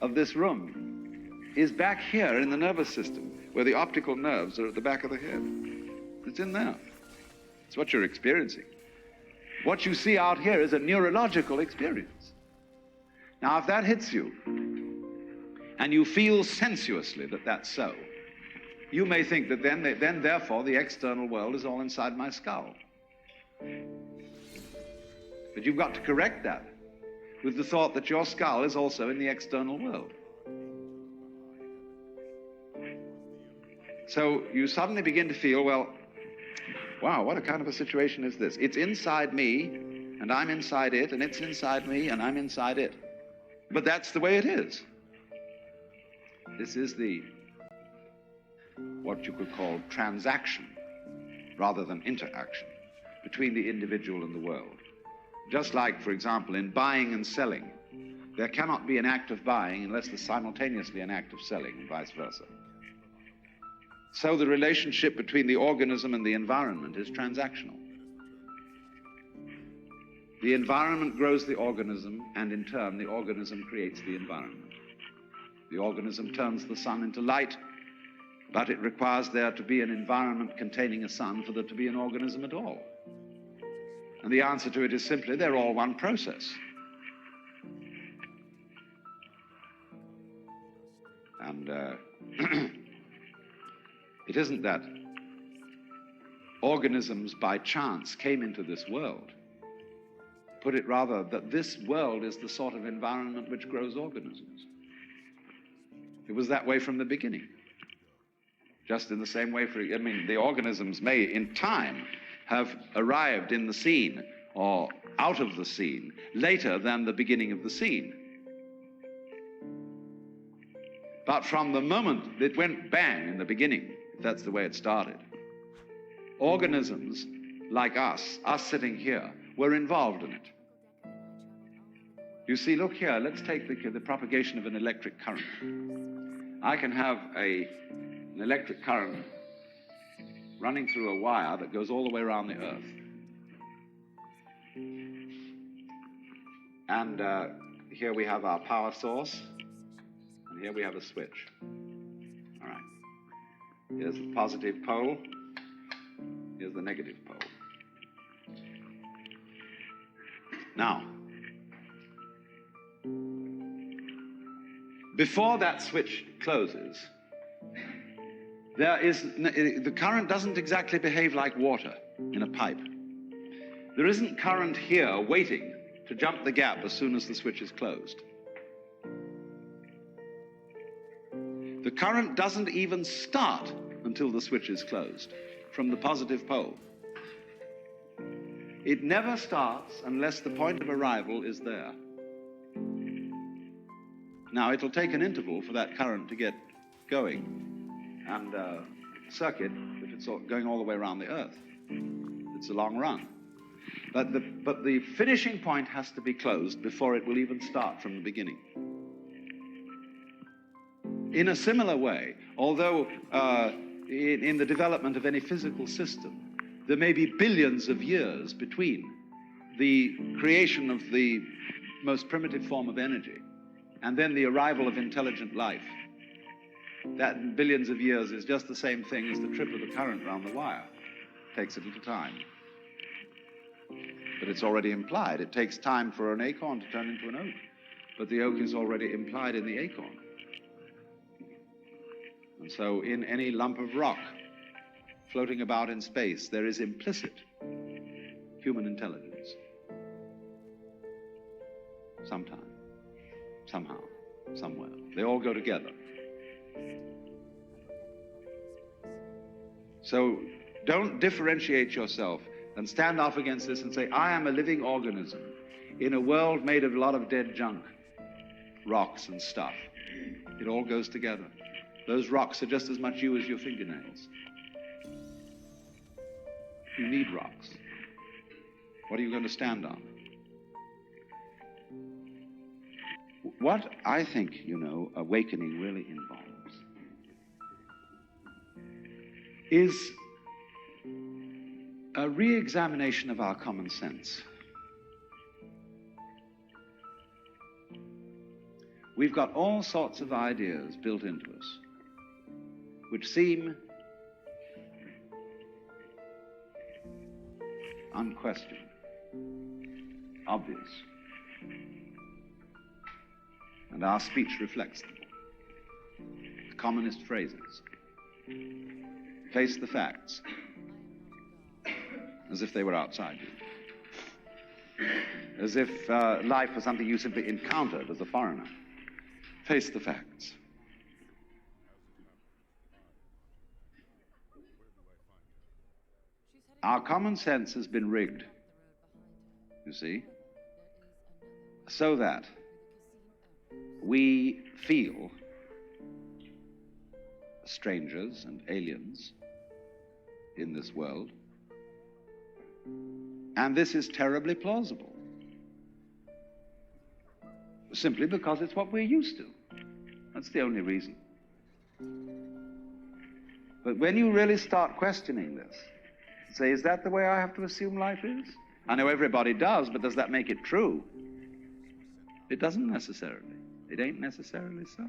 of this room is back here in the nervous system, where the optical nerves are at the back of the head. It's in there. It's what you're experiencing. What you see out here is a neurological experience. Now, if that hits you, and you feel sensuously that that's so, you may think that then therefore, the external world is all inside my skull. But you've got to correct that with the thought that your skull is also in the external world. So you suddenly begin to feel, well, wow, what a kind of a situation is this? It's inside me, and I'm inside it, and it's inside me, and I'm inside it. But that's the way it is. This is what you could call transaction, rather than interaction, between the individual and the world. Just like, for example, in buying and selling, there cannot be an act of buying unless there's simultaneously an act of selling, and vice versa. So the relationship between the organism and the environment is transactional. The environment grows the organism, and in turn, the organism creates the environment. The organism turns the sun into light, but it requires there to be an environment containing a sun for there to be an organism at all. And the answer to it is simply, they're all one process. And it isn't that organisms by chance came into this world. Put it rather that this world is the sort of environment which grows organisms. It was that way from the beginning. Just in the same way, the organisms may in time have arrived in the scene or out of the scene later than the beginning of the scene. But from the moment it went bang in the beginning, if that's the way it started, organisms like us sitting here, were involved in it. You see, look here, let's take the propagation of an electric current. I can have an electric current running through a wire that goes all the way around the earth. And here we have our power source, and here we have a switch. All right. Here's the positive pole, here's the negative pole. Now, before that switch closes, the current doesn't exactly behave like water in a pipe. There isn't current here waiting to jump the gap as soon as the switch is closed. The current doesn't even start until the switch is closed from the positive pole. It never starts unless the point of arrival is there. Now, it'll take an interval for that current to get going and circuit if it's going all the way around the Earth. It's a long run. But the finishing point has to be closed before it will even start from the beginning. In a similar way, although in the development of any physical system, there may be billions of years between the creation of the most primitive form of energy and then the arrival of intelligent life. That billions of years is just the same thing as the trip of the current around the wire. It takes a little time. But it's already implied. It takes time for an acorn to turn into an oak. But the oak is already implied in the acorn. And so in any lump of rock floating about in space, there is implicit human intelligence. Sometime, somehow, somewhere. They all go together. So don't differentiate yourself and stand off against this and say, I am a living organism in a world made of a lot of dead junk, rocks and stuff. It all goes together. Those rocks are just as much you as your fingernails. You need rocks. What are you going to stand on? What I think, awakening really involves is a re-examination of our common sense. We've got all sorts of ideas built into us which seem unquestioned, obvious, and our speech reflects them. The commonest phrases. Face the facts, as if they were outside you. As if life was something you simply encountered as a foreigner. Face the facts. Our common sense has been rigged, you see, so that we feel strangers and aliens in this world. And this is terribly plausible, simply because it's what we're used to. That's the only reason. But when you really start questioning this, say, is that the way I have to assume life is? I know everybody does, but does that make it true? It doesn't necessarily. It ain't necessarily so.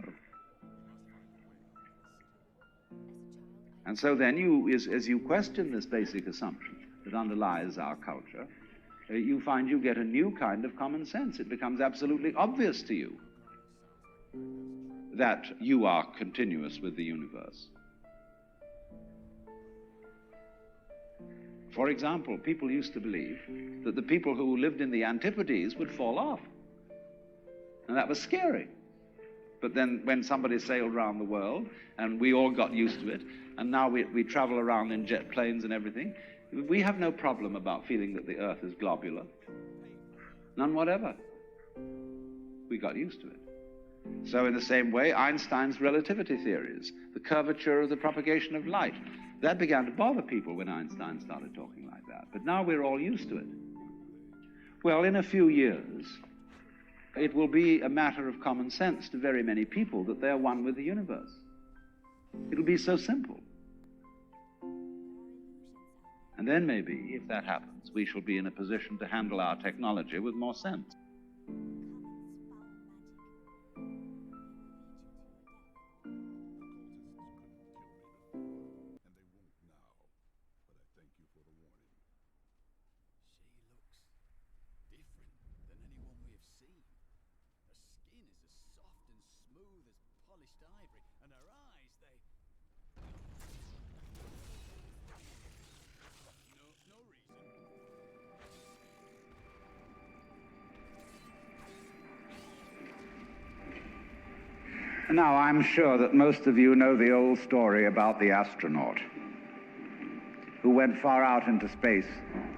And so then as you question this basic assumption that underlies our culture, you find you get a new kind of common sense. It becomes absolutely obvious to you that you are continuous with the universe. For example, people used to believe that the people who lived in the Antipodes would fall off. And that was scary. But then when somebody sailed around the world, and we all got used to it, and now we travel around in jet planes and everything, we have no problem about feeling that the Earth is globular. None whatever. We got used to it. So in the same way, Einstein's relativity theories, the curvature of the propagation of light, that began to bother people when Einstein started talking like that. But now we're all used to it. Well, in a few years, it will be a matter of common sense to very many people that they're one with the universe. It'll be so simple. And then maybe, if that happens, we shall be in a position to handle our technology with more sense. Now, I'm sure that most of you know the old story about the astronaut. who went far out into space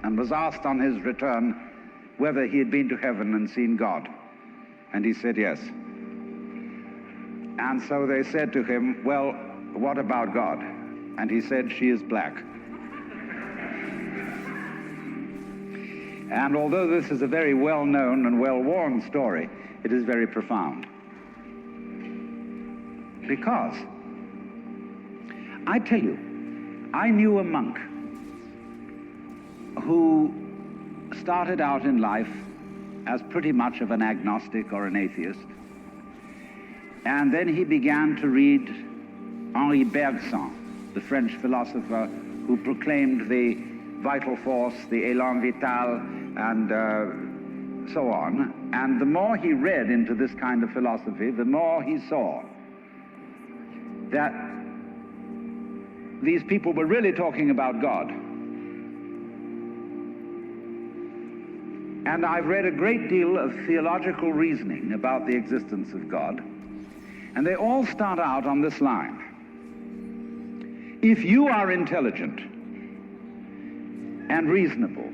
and was asked on his return whether he had been to heaven and seen God. And he said yes. And so they said to him, well, what about God? And he said, she is black. And although this is a very well-known and well-worn story, it is very profound. Because, I tell you, I knew a monk who started out in life as pretty much of an agnostic or an atheist. And then he began to read Henri Bergson, the French philosopher who proclaimed the vital force, the élan vital, and so on. And the more he read into this kind of philosophy, the more he saw that these people were really talking about God. And I've read a great deal of theological reasoning about the existence of God, and they all start out on this line. If you are intelligent and reasonable,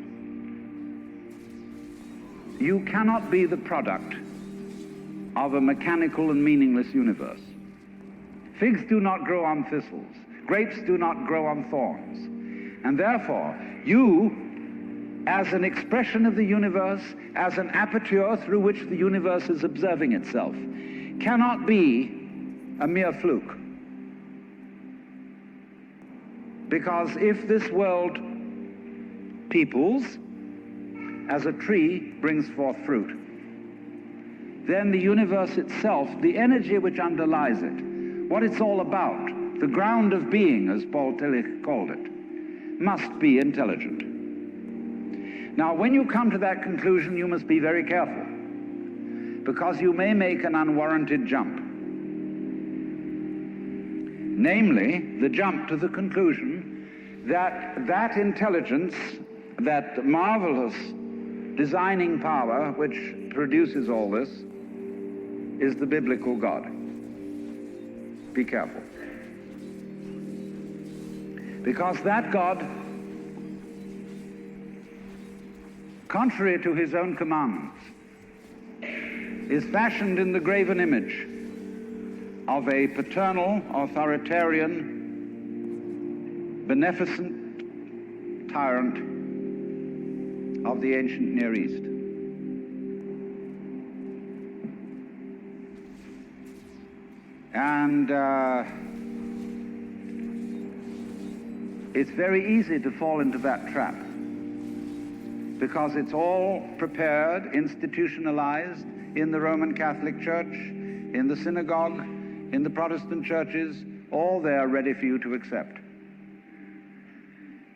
you cannot be the product of a mechanical and meaningless universe. Figs do not grow on thistles. Grapes do not grow on thorns. And therefore, you, as an expression of the universe, as an aperture through which the universe is observing itself, cannot be a mere fluke. Because if this world peoples, as a tree brings forth fruit, then the universe itself, the energy which underlies it, what it's all about, the ground of being, as Paul Tillich called it, must be intelligent. Now, when you come to that conclusion, you must be very careful, because you may make an unwarranted jump. Namely, the jump to the conclusion that that intelligence, that marvelous designing power which produces all this, is the biblical God. Be careful. Because that God, contrary to his own commandments, is fashioned in the graven image of a paternal, authoritarian, beneficent tyrant of the ancient Near East. And it's very easy to fall into that trap, because it's all prepared, institutionalized in the Roman Catholic Church, in the synagogue, in the Protestant churches, all there ready for you to accept.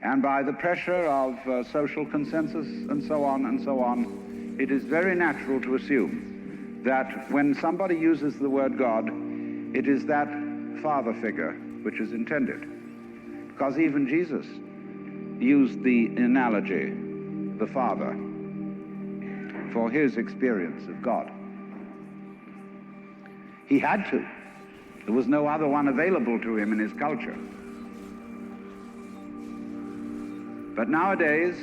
And by the pressure of social consensus and so on, it is very natural to assume that when somebody uses the word God, it is that father figure which is intended. Because even Jesus used the analogy, the Father, for his experience of God. He had to. There was no other one available to him in his culture. But nowadays,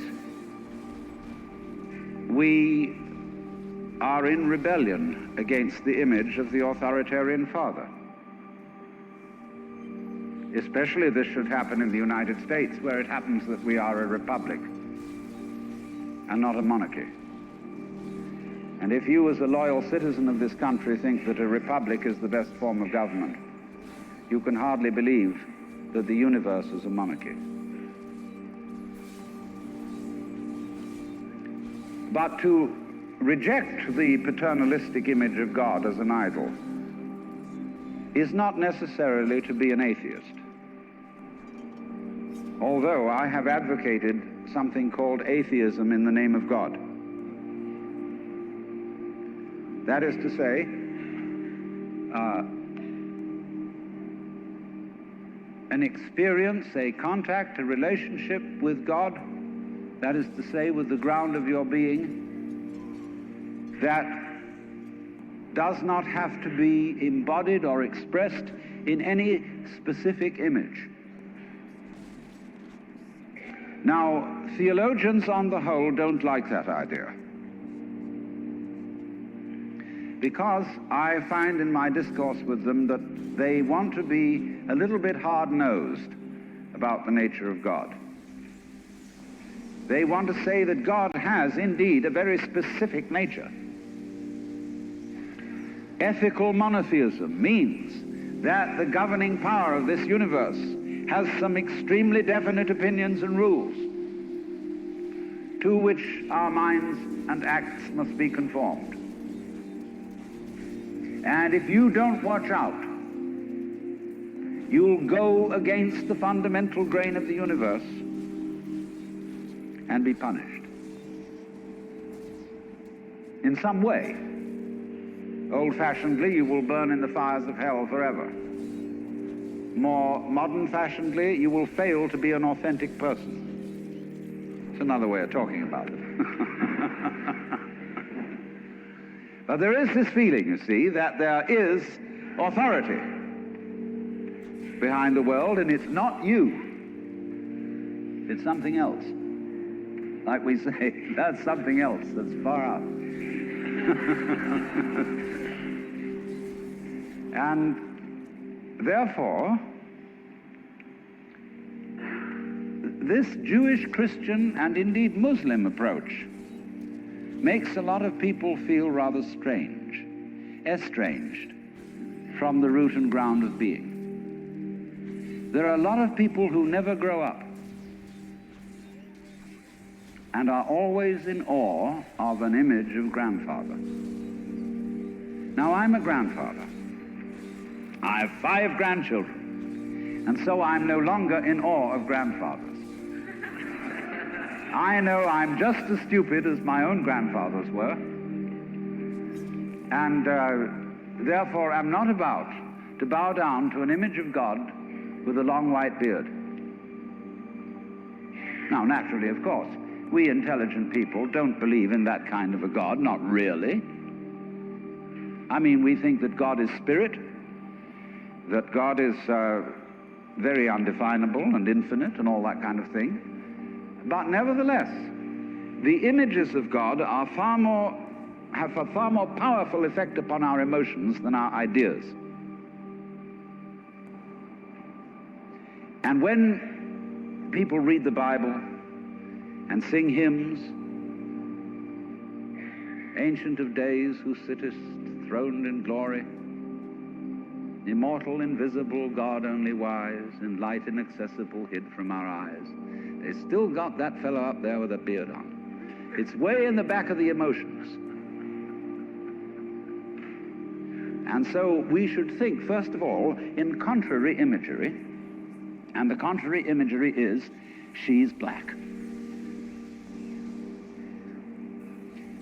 we are in rebellion against the image of the authoritarian father. Especially this should happen in the United States, where it happens that we are a republic and not a monarchy. And if you, as a loyal citizen of this country, think that a republic is the best form of government, you can hardly believe that the universe is a monarchy. But to reject the paternalistic image of God as an idol is not necessarily to be an atheist. Although I have advocated something called atheism in the name of God. That is to say, an experience, a contact, a relationship with God, that is to say, with the ground of your being, that does not have to be embodied or expressed in any specific image. Now, theologians on the whole don't like that idea, because I find in my discourse with them that they want to be a little bit hard-nosed about the nature of God. They want to say that God has indeed a very specific nature. Ethical monotheism means that the governing power of this universe has some extremely definite opinions and rules to which our minds and acts must be conformed. And if you don't watch out, you'll go against the fundamental grain of the universe and be punished in some way. Old-fashionedly, you will burn in the fires of hell forever. More modern-fashionedly, you will fail to be an authentic person. It's another way of talking about it. But there is this feeling, you see, that there is authority behind the world, and it's not you. It's something else. Like we say, that's something else that's far out. And therefore, this Jewish, Christian, and indeed Muslim approach makes a lot of people feel rather strange, estranged from the root and ground of being. There are a lot of people who never grow up and are always in awe of an image of grandfather. Now, I'm a grandfather. I have 5 grandchildren, and so I'm no longer in awe of grandfathers. I know I'm just as stupid as my own grandfathers were, and therefore am not about to bow down to an image of God with a long white beard. Now, naturally, of course, we intelligent people don't believe in that kind of a God, not really. I mean, we think that God is spirit, that God is very undefinable and infinite and all that kind of thing. But nevertheless, the images of God are have a far more powerful effect upon our emotions than our ideas. And when people read the Bible and sing hymns, Ancient of Days, who sittest throned in glory, immortal, invisible, God only wise, in light inaccessible, hid from our eyes, they still got that fellow up there with a beard on. It's way in the back of the emotions. And so we should think, first of all, in contrary imagery, and the contrary imagery is, she's black.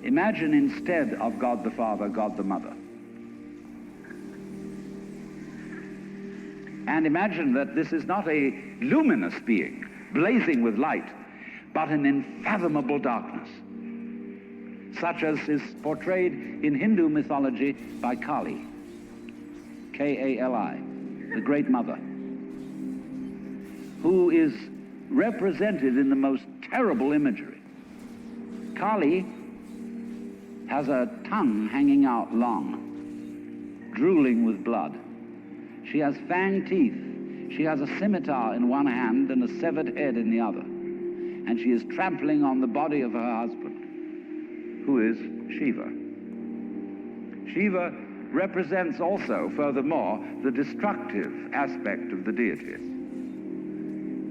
Imagine instead of God the Father, God the Mother. And imagine that this is not a luminous being, blazing with light, but an unfathomable darkness, such as is portrayed in Hindu mythology by Kali, K-A-L-I, the Great Mother, who is represented in the most terrible imagery. Kali has a tongue hanging out long, drooling with blood. She has fanged teeth. She has a scimitar in one hand and a severed head in the other. And she is trampling on the body of her husband, who is Shiva. Shiva represents also, furthermore, the destructive aspect of the deities,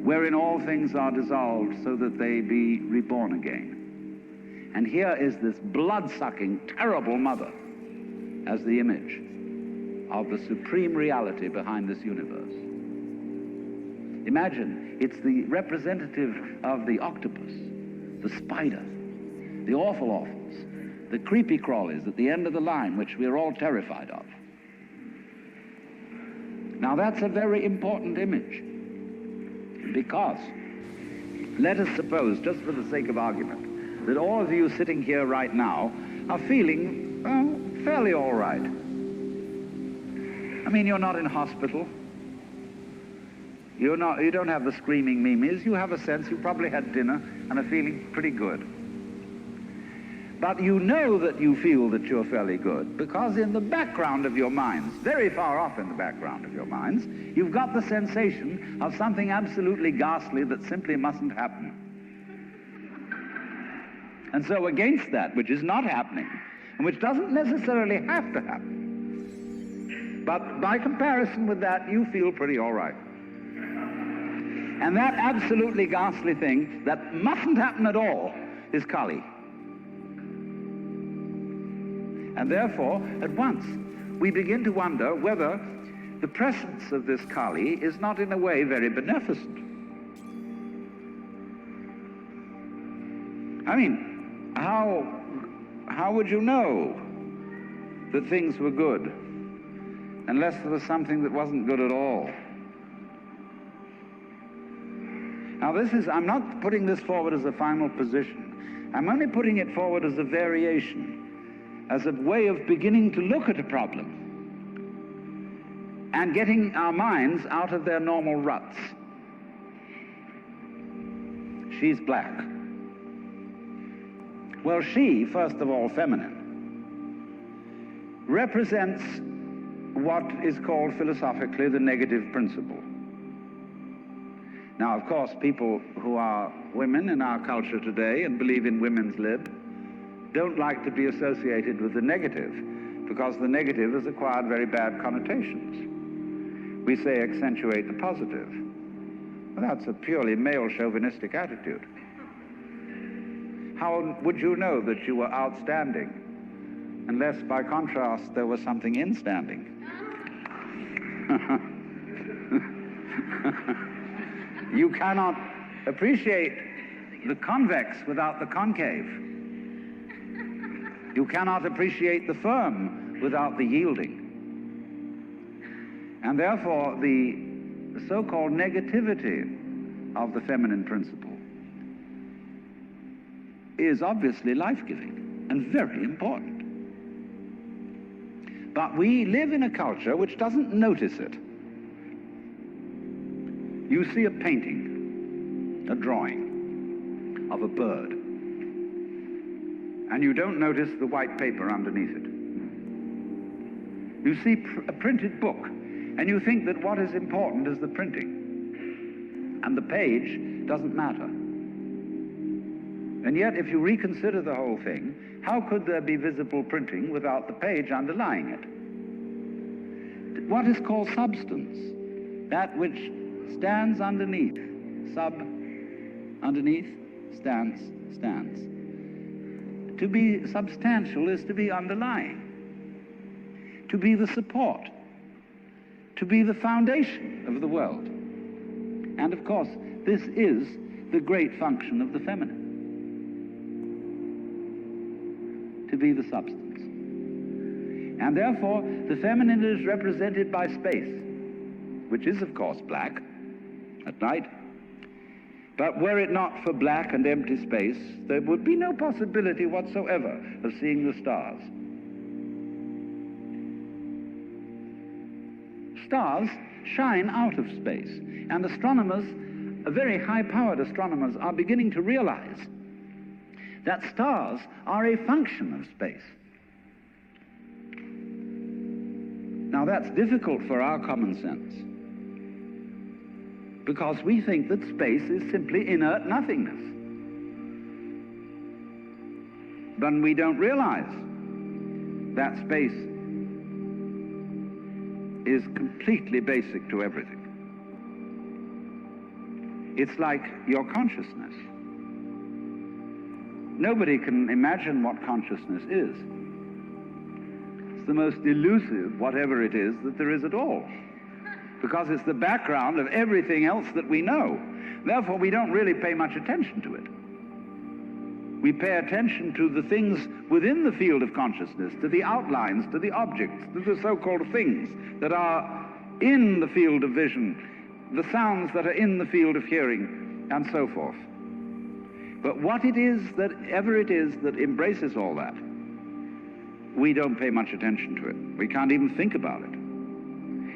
wherein all things are dissolved so that they be reborn again. And here is this blood-sucking, terrible mother as the image of the supreme reality behind this universe. Imagine, it's the representative of the octopus, the spider, the awful the creepy crawlies at the end of the line, which we're all terrified of. Now that's a very important image, because let us suppose, just for the sake of argument, that all of you sitting here right now are feeling, well, fairly all right. I mean, you're not in hospital. You don't have the screaming memes. You have a sense you probably had dinner and are feeling pretty good. But you know that you feel that you're fairly good because in the background of your minds, very far off in the background of your minds, you've got the sensation of something absolutely ghastly that simply mustn't happen. And so against that which is not happening, and which doesn't necessarily have to happen, but by comparison with that, you feel pretty all right. And that absolutely ghastly thing that mustn't happen at all is Kali. And therefore, at once, we begin to wonder whether the presence of this Kali is not in a way very beneficent. I mean, how would you know that things were good unless there was something that wasn't good at all? Now I'm not putting this forward as a final position. I'm only putting it forward as a variation, as a way of beginning to look at a problem and getting our minds out of their normal ruts. She's black. Well, she, first of all, feminine, represents what is called philosophically the negative principle. Now, of course, people who are women in our culture today and believe in women's lib don't like to be associated with the negative, because the negative has acquired very bad connotations. We say accentuate the positive. Well, that's a purely male chauvinistic attitude. How would you know that you were outstanding unless, by contrast, there was something instanding? You cannot appreciate the convex without the concave. You cannot appreciate the firm without the yielding. And therefore, the so-called negativity of the feminine principle is obviously life-giving and very important. But we live in a culture which doesn't notice it. You see a painting, a drawing of a bird, and you don't notice the white paper underneath it. You see a printed book, and you think that what is important is the printing, and the page doesn't matter. And yet, if you reconsider the whole thing, how could there be visible printing without the page underlying it? What is called substance, that which stands underneath, underneath, stands. To be substantial is to be underlying, to be the support, to be the foundation of the world. And of course, this is the great function of the feminine, to be the substance. And therefore, the feminine is represented by space, which is, of course, black at night. But were it not for black and empty space, there would be no possibility whatsoever of seeing the stars. Stars shine out of space, and astronomers, very high-powered astronomers, are beginning to realize that stars are a function of space. Now, that's difficult for our common sense, because we think that space is simply inert nothingness. But we don't realize that space is completely basic to everything. It's like your consciousness. Nobody can imagine what consciousness is. It's the most elusive, whatever it is, that there is at all, because it's the background of everything else that we know. Therefore, we don't really pay much attention to it. We pay attention to the things within the field of consciousness, to the outlines, to the objects, to the so-called things that are in the field of vision, the sounds that are in the field of hearing, and so forth. But what it is that ever it is that embraces all that, we don't pay much attention to it. We can't even think about it.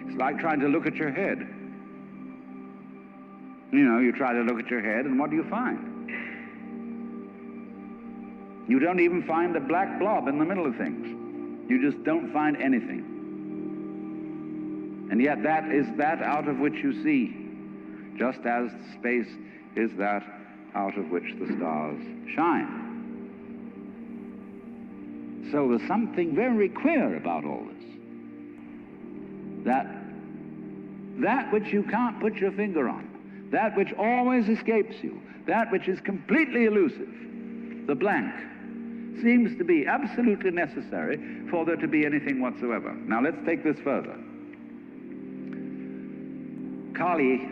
It's like trying to look at your head. You know, you try to look at your head, and what do you find? You don't even find a black blob in the middle of things. You just don't find anything. And yet that is that out of which you see, just as space is that out of which the stars shine. So there's something very queer about all this. That which you can't put your finger on, that which always escapes you, that which is completely elusive, the blank, seems to be absolutely necessary for there to be anything whatsoever. Now let's take this further. Kali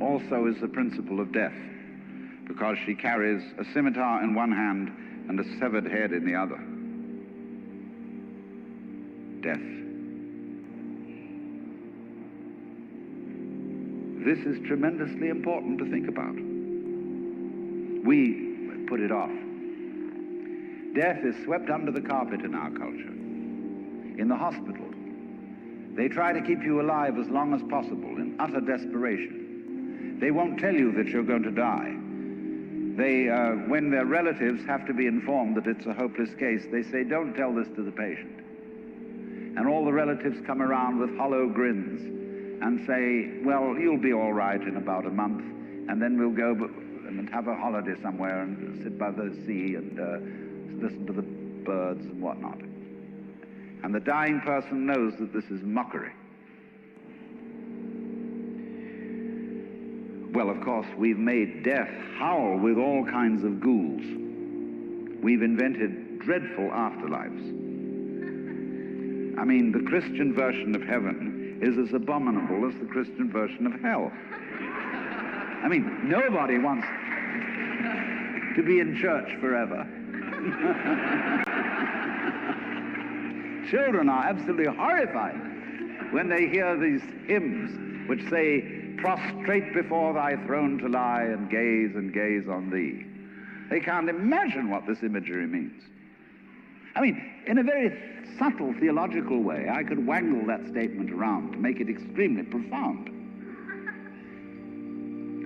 also is the principle of death, because she carries a scimitar in one hand and a severed head in the other. Death. This is tremendously important to think about. We put it off. Death is swept under the carpet in our culture. In the hospital, they try to keep you alive as long as possible in utter desperation. They won't tell you that you're going to die. They, when their relatives have to be informed that it's a hopeless case, they say, don't tell this to the patient. And all the relatives come around with hollow grins and say, well, you'll be all right in about a month, and then we'll go and have a holiday somewhere and sit by the sea and listen to the birds and whatnot. And the dying person knows that this is mockery. Well, of course, we've made death howl with all kinds of ghouls. We've invented dreadful afterlives. I mean, the Christian version of heaven is as abominable as the Christian version of hell. I mean, nobody wants to be in church forever. Children are absolutely horrified when they hear these hymns which say, prostrate before thy throne to lie and gaze on thee. They can't imagine what this imagery means. I mean, in a very subtle theological way, I could wangle that statement around to make it extremely profound.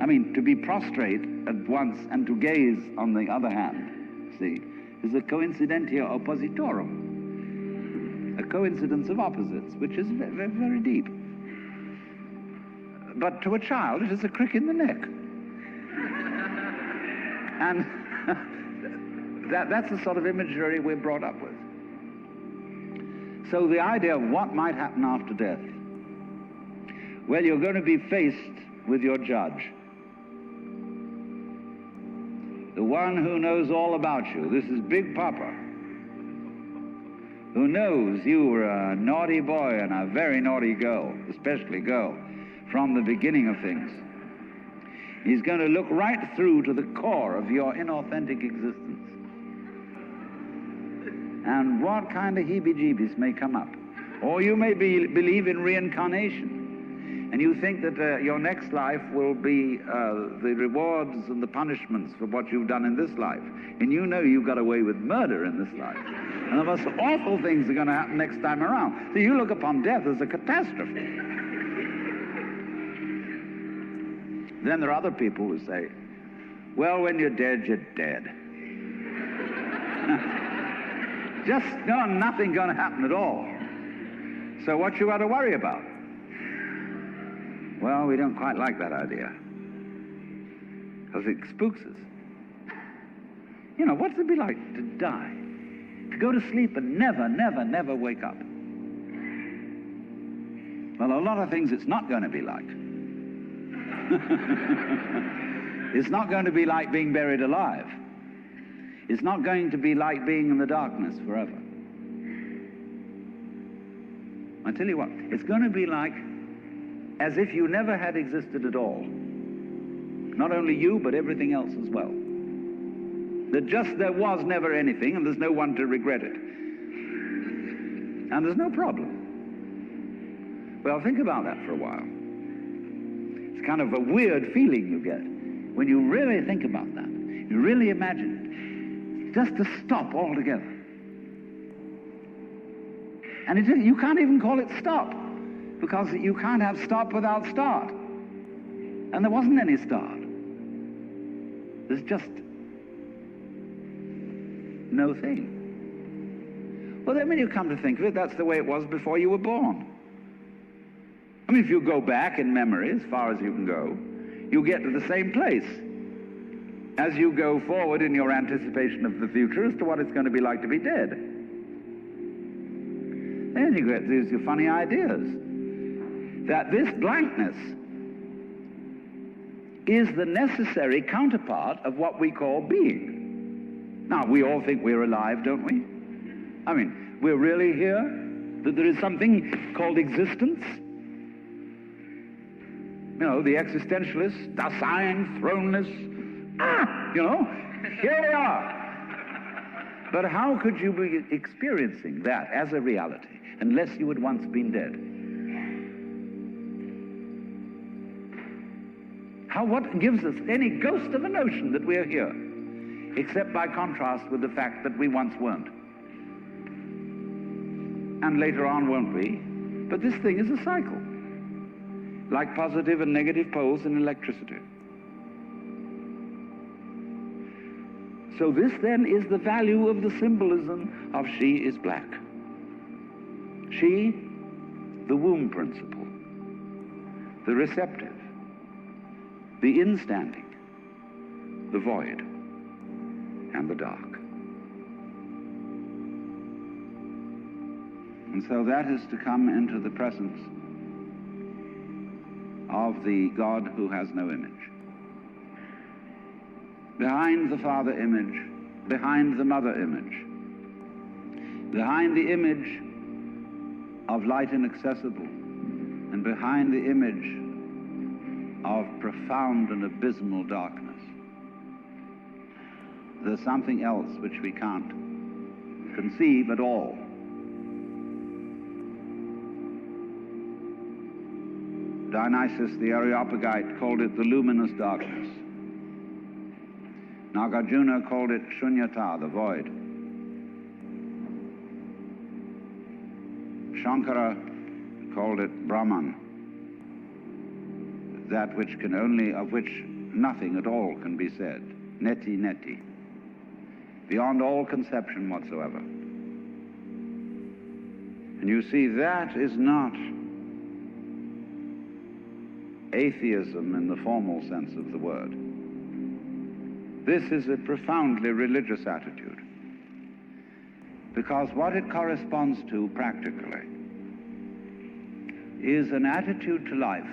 I mean, to be prostrate at once and to gaze on the other hand, see, is a coincidentia oppositorum, a coincidence of opposites, which is very, very deep. But to a child, it is a crick in the neck. And that's the sort of imagery we're brought up with. So the idea of what might happen after death, well, you're going to be faced with your judge, the one who knows all about you. This is Big Papa, who knows you were a naughty boy and a very naughty girl, especially girl, from the beginning of things. He's going to look right through to the core of your inauthentic existence. And what kind of heebie-jeebies may come up. Or you may believe in reincarnation, and you think that your next life will be the rewards and the punishments for what you've done in this life. And you know you got away with murder in this life. And the most awful things are going to happen next time around. So you look upon death as a catastrophe. Then there are other people who say, well, when you're dead, you're dead. Just nothing going to happen at all. So what you got to worry about? Well, we don't quite like that idea, because it spooks us. You know, what's it be like to die? To go to sleep and never wake up? Well, a lot of things it's not going to be like. It's not going to be like being buried alive. It's not going to be like being in the darkness forever. I tell you what, it's going to be like as if you never had existed at all. Not only you, but everything else as well. That just there was never anything, and there's no one to regret it. And there's no problem. Well, think about that for a while. It's kind of a weird feeling you get when you really think about that. You really imagine it. Just to stop altogether. And you can't even call it stop, because you can't have stop without start. And there wasn't any start. There's just no thing. Well, then when you come to think of it, that's the way it was before you were born. I mean, if you go back in memory as far as you can go, you get to the same place as you go forward in your anticipation of the future as to what it's going to be like to be dead. Then you get these funny ideas that this blankness is the necessary counterpart of what we call being. Now, we all think we're alive, don't we? I mean, we're really here? That there is something called existence? You know, the existentialists, Dasein, throneless, you know, here we are. But how could you be experiencing that as a reality unless you had once been dead? What gives us any ghost of a notion that we're here, except by contrast with the fact that we once weren't? And later on won't be. But this thing is a cycle, like positive and negative poles in electricity. So this then is the value of the symbolism of she is black. She, the womb principle, the receptive, the instanding, the void, and the dark. And so that is to come into the presence of the God who has no image. Behind the Father image, behind the Mother image, behind the image of light inaccessible, and behind the image of profound and abysmal darkness, there's something else which we can't conceive at all. Dionysius the Areopagite called it the luminous darkness. Nagarjuna called it Shunyata, the void. Shankara called it Brahman, that which can only, of which nothing at all can be said. Neti neti, beyond all conception whatsoever. And you see, that is not atheism in the formal sense of the word. This is a profoundly religious attitude, because what it corresponds to practically is an attitude to life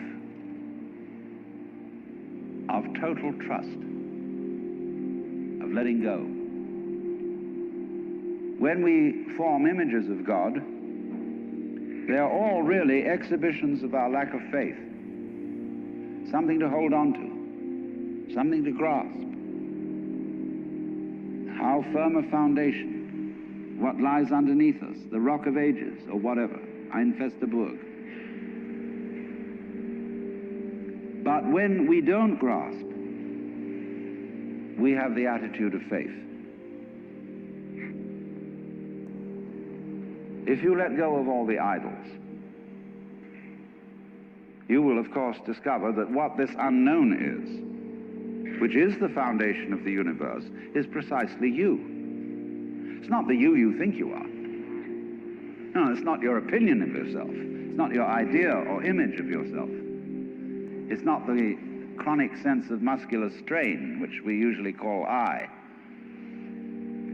of total trust, of letting go. When we form images of God, they are all really exhibitions of our lack of faith, something to hold on to, something to grasp. How firm a foundation, what lies underneath us, the rock of ages, or whatever, Ein feste Burg. But when we don't grasp, we have the attitude of faith. If you let go of all the idols, you will of course discover that what this unknown is, which is the foundation of the universe, is precisely you. It's not the you think you are. No, it's not your opinion of yourself. It's not your idea or image of yourself. It's not the chronic sense of muscular strain, which we usually call I.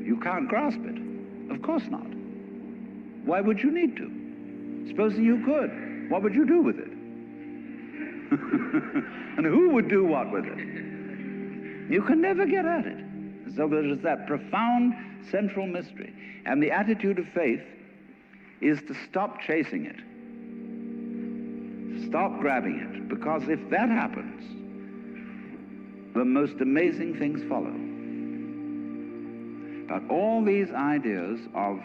You can't grasp it. Of course not. Why would you need to? Supposing you could, what would you do with it? And who would do what with it? You can never get at it. So there is that profound central mystery. And the attitude of faith is to stop chasing it. Stop grabbing it. Because if that happens, the most amazing things follow. But all these ideas of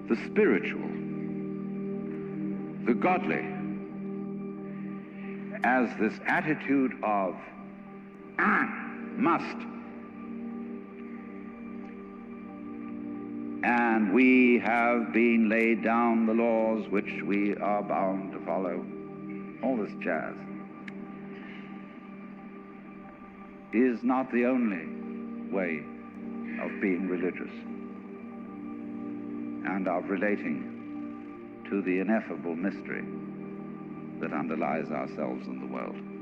the spiritual, the godly, as this attitude of must, and we have been laid down the laws which we are bound to follow, all this jazz. is not the only way of being religious and of relating to the ineffable mystery that underlies ourselves and the world.